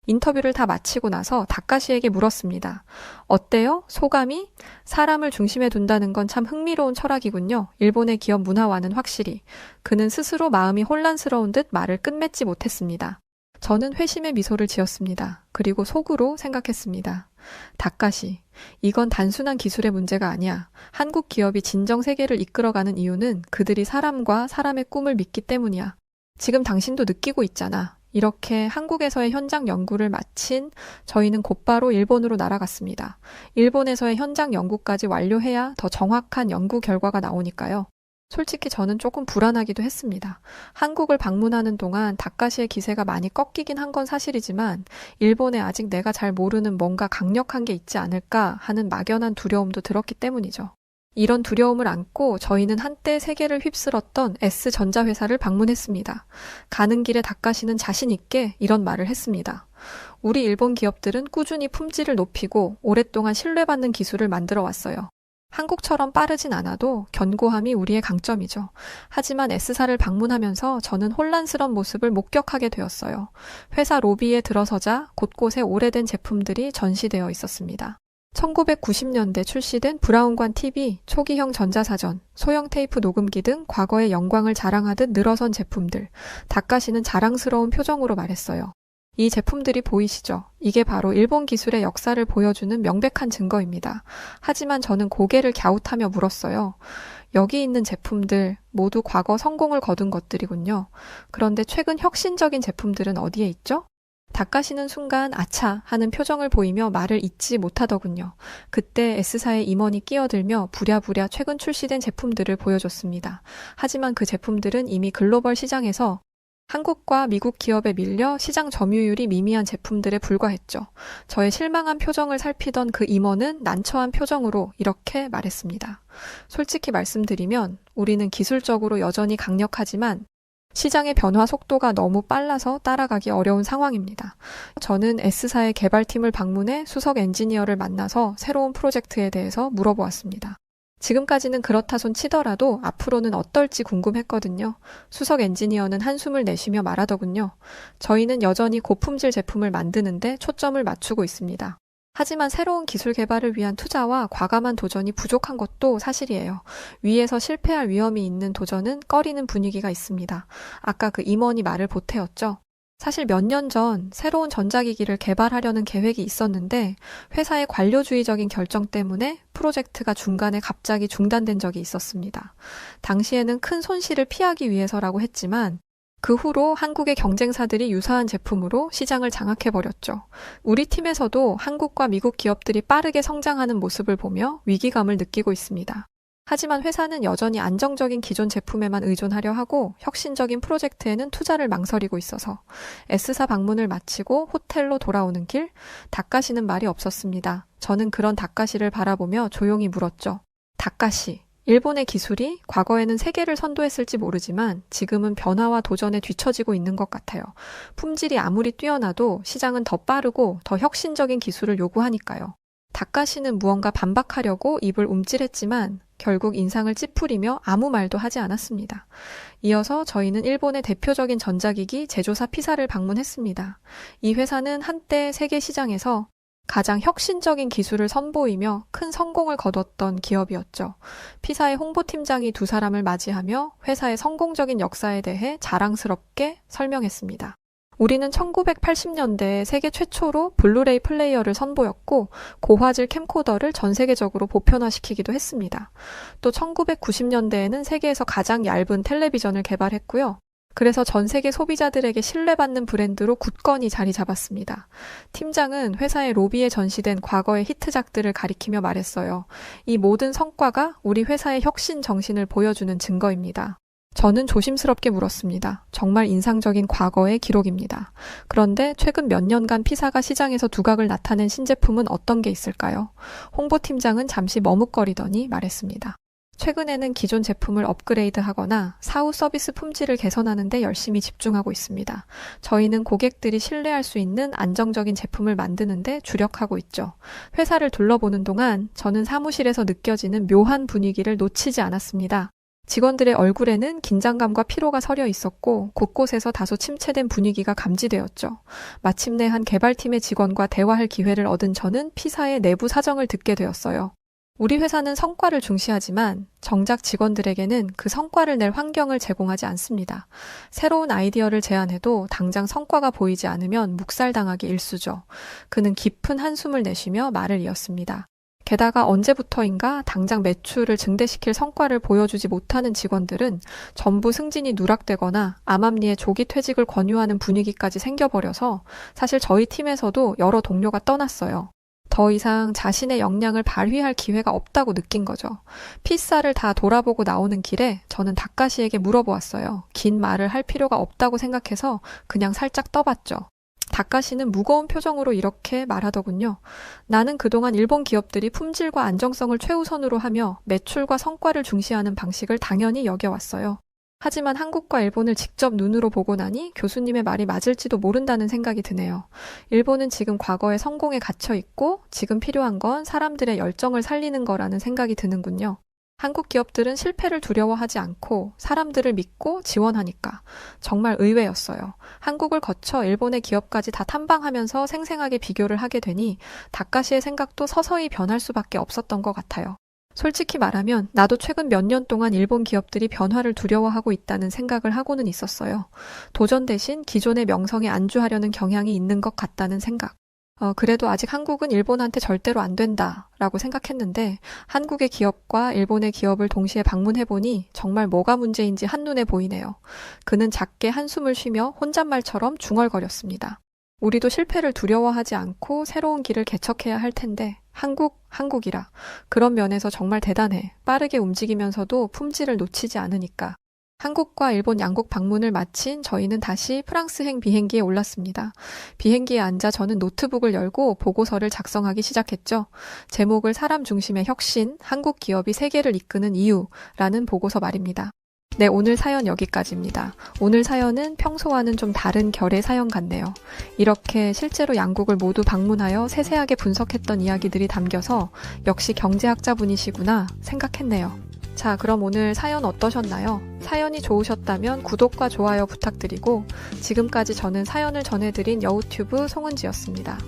인터뷰를 다 마치고 나서 다카시에게 물었습니다. 어때요? 소감이? 사람을 중심에 둔다는 건 참 흥미로운 철학이군요. 일본의 기업 문화와는 확실히. 그는 스스로 마음이 혼란스러운 듯 말을 끝맺지 못했습니다. 저는 회심의 미소를 지었습니다. 그리고 속으로 생각했습니다. 다카시, 이건 단순한 기술의 문제가 아니야. 한국 기업이 진정 세계를 이끌어가는 이유는 그들이 사람과 사람의 꿈을 믿기 때문이야. 지금 당신도 느끼고 있잖아. 이렇게 한국에서의 현장 연구를 마친 저희는 곧바로 일본으로 날아갔습니다. 일본에서의 현장 연구까지 완료해야 더 정확한 연구 결과가 나오니까요. 솔직히 저는 조금 불안하기도 했습니다. 한국을 방문하는 동안 다카시의 기세가 많이 꺾이긴 한 건 사실이지만 일본에 아직 내가 잘 모르는 뭔가 강력한 게 있지 않을까 하는 막연한 두려움도 들었기 때문이죠. 이런 두려움을 안고 저희는 한때 세계를 휩쓸었던 S전자회사를 방문했습니다. 가는 길에 다카시는 자신 있게 이런 말을 했습니다. 우리 일본 기업들은 꾸준히 품질을 높이고 오랫동안 신뢰받는 기술을 만들어 왔어요. 한국처럼 빠르진 않아도 견고함이 우리의 강점이죠. 하지만 S사를 방문하면서 저는 혼란스러운 모습을 목격하게 되었어요. 회사 로비에 들어서자 곳곳에 오래된 제품들이 전시되어 있었습니다. 1990년대 출시된 브라운관 TV, 초기형 전자사전, 소형 테이프 녹음기 등 과거의 영광을 자랑하듯 늘어선 제품들. 다카시는 자랑스러운 표정으로 말했어요. 이 제품들이 보이시죠? 이게 바로 일본 기술의 역사를 보여주는 명백한 증거입니다. 하지만 저는 고개를 갸웃하며 물었어요. 여기 있는 제품들 모두 과거 성공을 거둔 것들이군요. 그런데 최근 혁신적인 제품들은 어디에 있죠? 다카시는 순간 아차 하는 표정을 보이며 말을 잇지 못하더군요. 그때 S사의 임원이 끼어들며 부랴부랴 최근 출시된 제품들을 보여줬습니다. 하지만 그 제품들은 이미 글로벌 시장에서 한국과 미국 기업에 밀려 시장 점유율이 미미한 제품들에 불과했죠. 저의 실망한 표정을 살피던 그 임원은 난처한 표정으로 이렇게 말했습니다. 솔직히 말씀드리면 우리는 기술적으로 여전히 강력하지만 시장의 변화 속도가 너무 빨라서 따라가기 어려운 상황입니다. 저는 S사의 개발팀을 방문해 수석 엔지니어를 만나서 새로운 프로젝트에 대해서 물어보았습니다. 지금까지는 그렇다 손 치더라도 앞으로는 어떨지 궁금했거든요. 수석 엔지니어는 한숨을 내쉬며 말하더군요. 저희는 여전히 고품질 제품을 만드는데 초점을 맞추고 있습니다. 하지만 새로운 기술 개발을 위한 투자와 과감한 도전이 부족한 것도 사실이에요. 위에서 실패할 위험이 있는 도전은 꺼리는 분위기가 있습니다. 아까 그 임원이 말을 보태었죠. 사실 몇 년 전 새로운 전자기기를 개발하려는 계획이 있었는데 회사의 관료주의적인 결정 때문에 프로젝트가 중간에 갑자기 중단된 적이 있었습니다. 당시에는 큰 손실을 피하기 위해서라고 했지만 그 후로 한국의 경쟁사들이 유사한 제품으로 시장을 장악해버렸죠. 우리 팀에서도 한국과 미국 기업들이 빠르게 성장하는 모습을 보며 위기감을 느끼고 있습니다. 하지만 회사는 여전히 안정적인 기존 제품에만 의존하려 하고 혁신적인 프로젝트에는 투자를 망설이고 있어서 S사 방문을 마치고 호텔로 돌아오는 길, 다카시는 말이 없었습니다. 저는 그런 다카시를 바라보며 조용히 물었죠. 다카시, 일본의 기술이 과거에는 세계를 선도했을지 모르지만 지금은 변화와 도전에 뒤처지고 있는 것 같아요. 품질이 아무리 뛰어나도 시장은 더 빠르고 더 혁신적인 기술을 요구하니까요. 다카시는 무언가 반박하려고 입을 움찔했지만 결국 인상을 찌푸리며 아무 말도 하지 않았습니다. 이어서 저희는 일본의 대표적인 전자기기 제조사 피사를 방문했습니다. 이 회사는 한때 세계 시장에서 가장 혁신적인 기술을 선보이며 큰 성공을 거뒀던 기업이었죠. 피사의 홍보팀장이 두 사람을 맞이하며 회사의 성공적인 역사에 대해 자랑스럽게 설명했습니다. 우리는 1980년대에 세계 최초로 블루레이 플레이어를 선보였고 고화질 캠코더를 전 세계적으로 보편화시키기도 했습니다. 또 1990년대에는 세계에서 가장 얇은 텔레비전을 개발했고요. 그래서 전 세계 소비자들에게 신뢰받는 브랜드로 굳건히 자리 잡았습니다. 팀장은 회사의 로비에 전시된 과거의 히트작들을 가리키며 말했어요. 이 모든 성과가 우리 회사의 혁신 정신을 보여주는 증거입니다. 저는 조심스럽게 물었습니다. 정말 인상적인 과거의 기록입니다. 그런데 최근 몇 년간 피사가 시장에서 두각을 나타낸 신제품은 어떤 게 있을까요? 홍보팀장은 잠시 머뭇거리더니 말했습니다. 최근에는 기존 제품을 업그레이드하거나 사후 서비스 품질을 개선하는 데 열심히 집중하고 있습니다. 저희는 고객들이 신뢰할 수 있는 안정적인 제품을 만드는 데 주력하고 있죠. 회사를 둘러보는 동안 저는 사무실에서 느껴지는 묘한 분위기를 놓치지 않았습니다. 직원들의 얼굴에는 긴장감과 피로가 서려 있었고 곳곳에서 다소 침체된 분위기가 감지되었죠. 마침내 한 개발팀의 직원과 대화할 기회를 얻은 저는 피사의 내부 사정을 듣게 되었어요. 우리 회사는 성과를 중시하지만 정작 직원들에게는 그 성과를 낼 환경을 제공하지 않습니다. 새로운 아이디어를 제안해도 당장 성과가 보이지 않으면 묵살당하기 일쑤죠. 그는 깊은 한숨을 내쉬며 말을 이었습니다. 게다가 언제부터인가 당장 매출을 증대시킬 성과를 보여주지 못하는 직원들은 전부 승진이 누락되거나 암암리에 조기 퇴직을 권유하는 분위기까지 생겨버려서 사실 저희 팀에서도 여러 동료가 떠났어요. 더 이상 자신의 역량을 발휘할 기회가 없다고 느낀 거죠. 피사를 다 돌아보고 나오는 길에 저는 다카시에게 물어보았어요. 긴 말을 할 필요가 없다고 생각해서 그냥 살짝 떠봤죠. 다카시는 무거운 표정으로 이렇게 말하더군요. 나는 그동안 일본 기업들이 품질과 안정성을 최우선으로 하며 매출과 성과를 중시하는 방식을 당연히 여겨왔어요. 하지만 한국과 일본을 직접 눈으로 보고 나니 교수님의 말이 맞을지도 모른다는 생각이 드네요. 일본은 지금 과거의 성공에 갇혀 있고 지금 필요한 건 사람들의 열정을 살리는 거라는 생각이 드는군요. 한국 기업들은 실패를 두려워하지 않고 사람들을 믿고 지원하니까 정말 의외였어요. 한국을 거쳐 일본의 기업까지 다 탐방하면서 생생하게 비교를 하게 되니 다카시의 생각도 서서히 변할 수밖에 없었던 것 같아요. 솔직히 말하면 나도 최근 몇 년 동안 일본 기업들이 변화를 두려워하고 있다는 생각을 하고는 있었어요. 도전 대신 기존의 명성에 안주하려는 경향이 있는 것 같다는 생각. 그래도 아직 한국은 일본한테 절대로 안 된다라고 생각했는데 한국의 기업과 일본의 기업을 동시에 방문해보니 정말 뭐가 문제인지 한눈에 보이네요. 그는 작게 한숨을 쉬며 혼잣말처럼 중얼거렸습니다. 우리도 실패를 두려워하지 않고 새로운 길을 개척해야 할 텐데 한국이라. 그런 면에서 정말 대단해. 빠르게 움직이면서도 품질을 놓치지 않으니까. 한국과 일본 양국 방문을 마친 저희는 다시 프랑스행 비행기에 올랐습니다. 비행기에 앉아 저는 노트북을 열고 보고서를 작성하기 시작했죠. 제목을 사람 중심의 혁신, 한국 기업이 세계를 이끄는 이유라는 보고서 말입니다. 네, 오늘 사연 여기까지입니다. 오늘 사연은 평소와는 좀 다른 결의 사연 같네요. 이렇게 실제로 양국을 모두 방문하여 세세하게 분석했던 이야기들이 담겨서 역시 경제학자분이시구나 생각했네요. 자, 그럼 오늘 사연 어떠셨나요? 사연이 좋으셨다면 구독과 좋아요 부탁드리고 지금까지 저는 사연을 전해드린 여우튜브 송은지였습니다.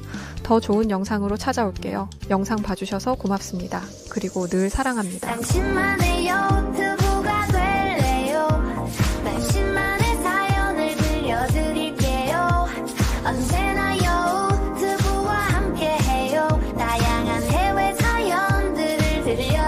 더 좋은 영상으로 찾아올게요. 영상 봐주셔서 고맙습니다. 그리고 늘 사랑합니다. 당신만의 여우튜브가 될래요. 당신만의 사연을 들려드릴게요. 언제나 여우튜브와 함께해요. 다양한 해외 사연들을 들려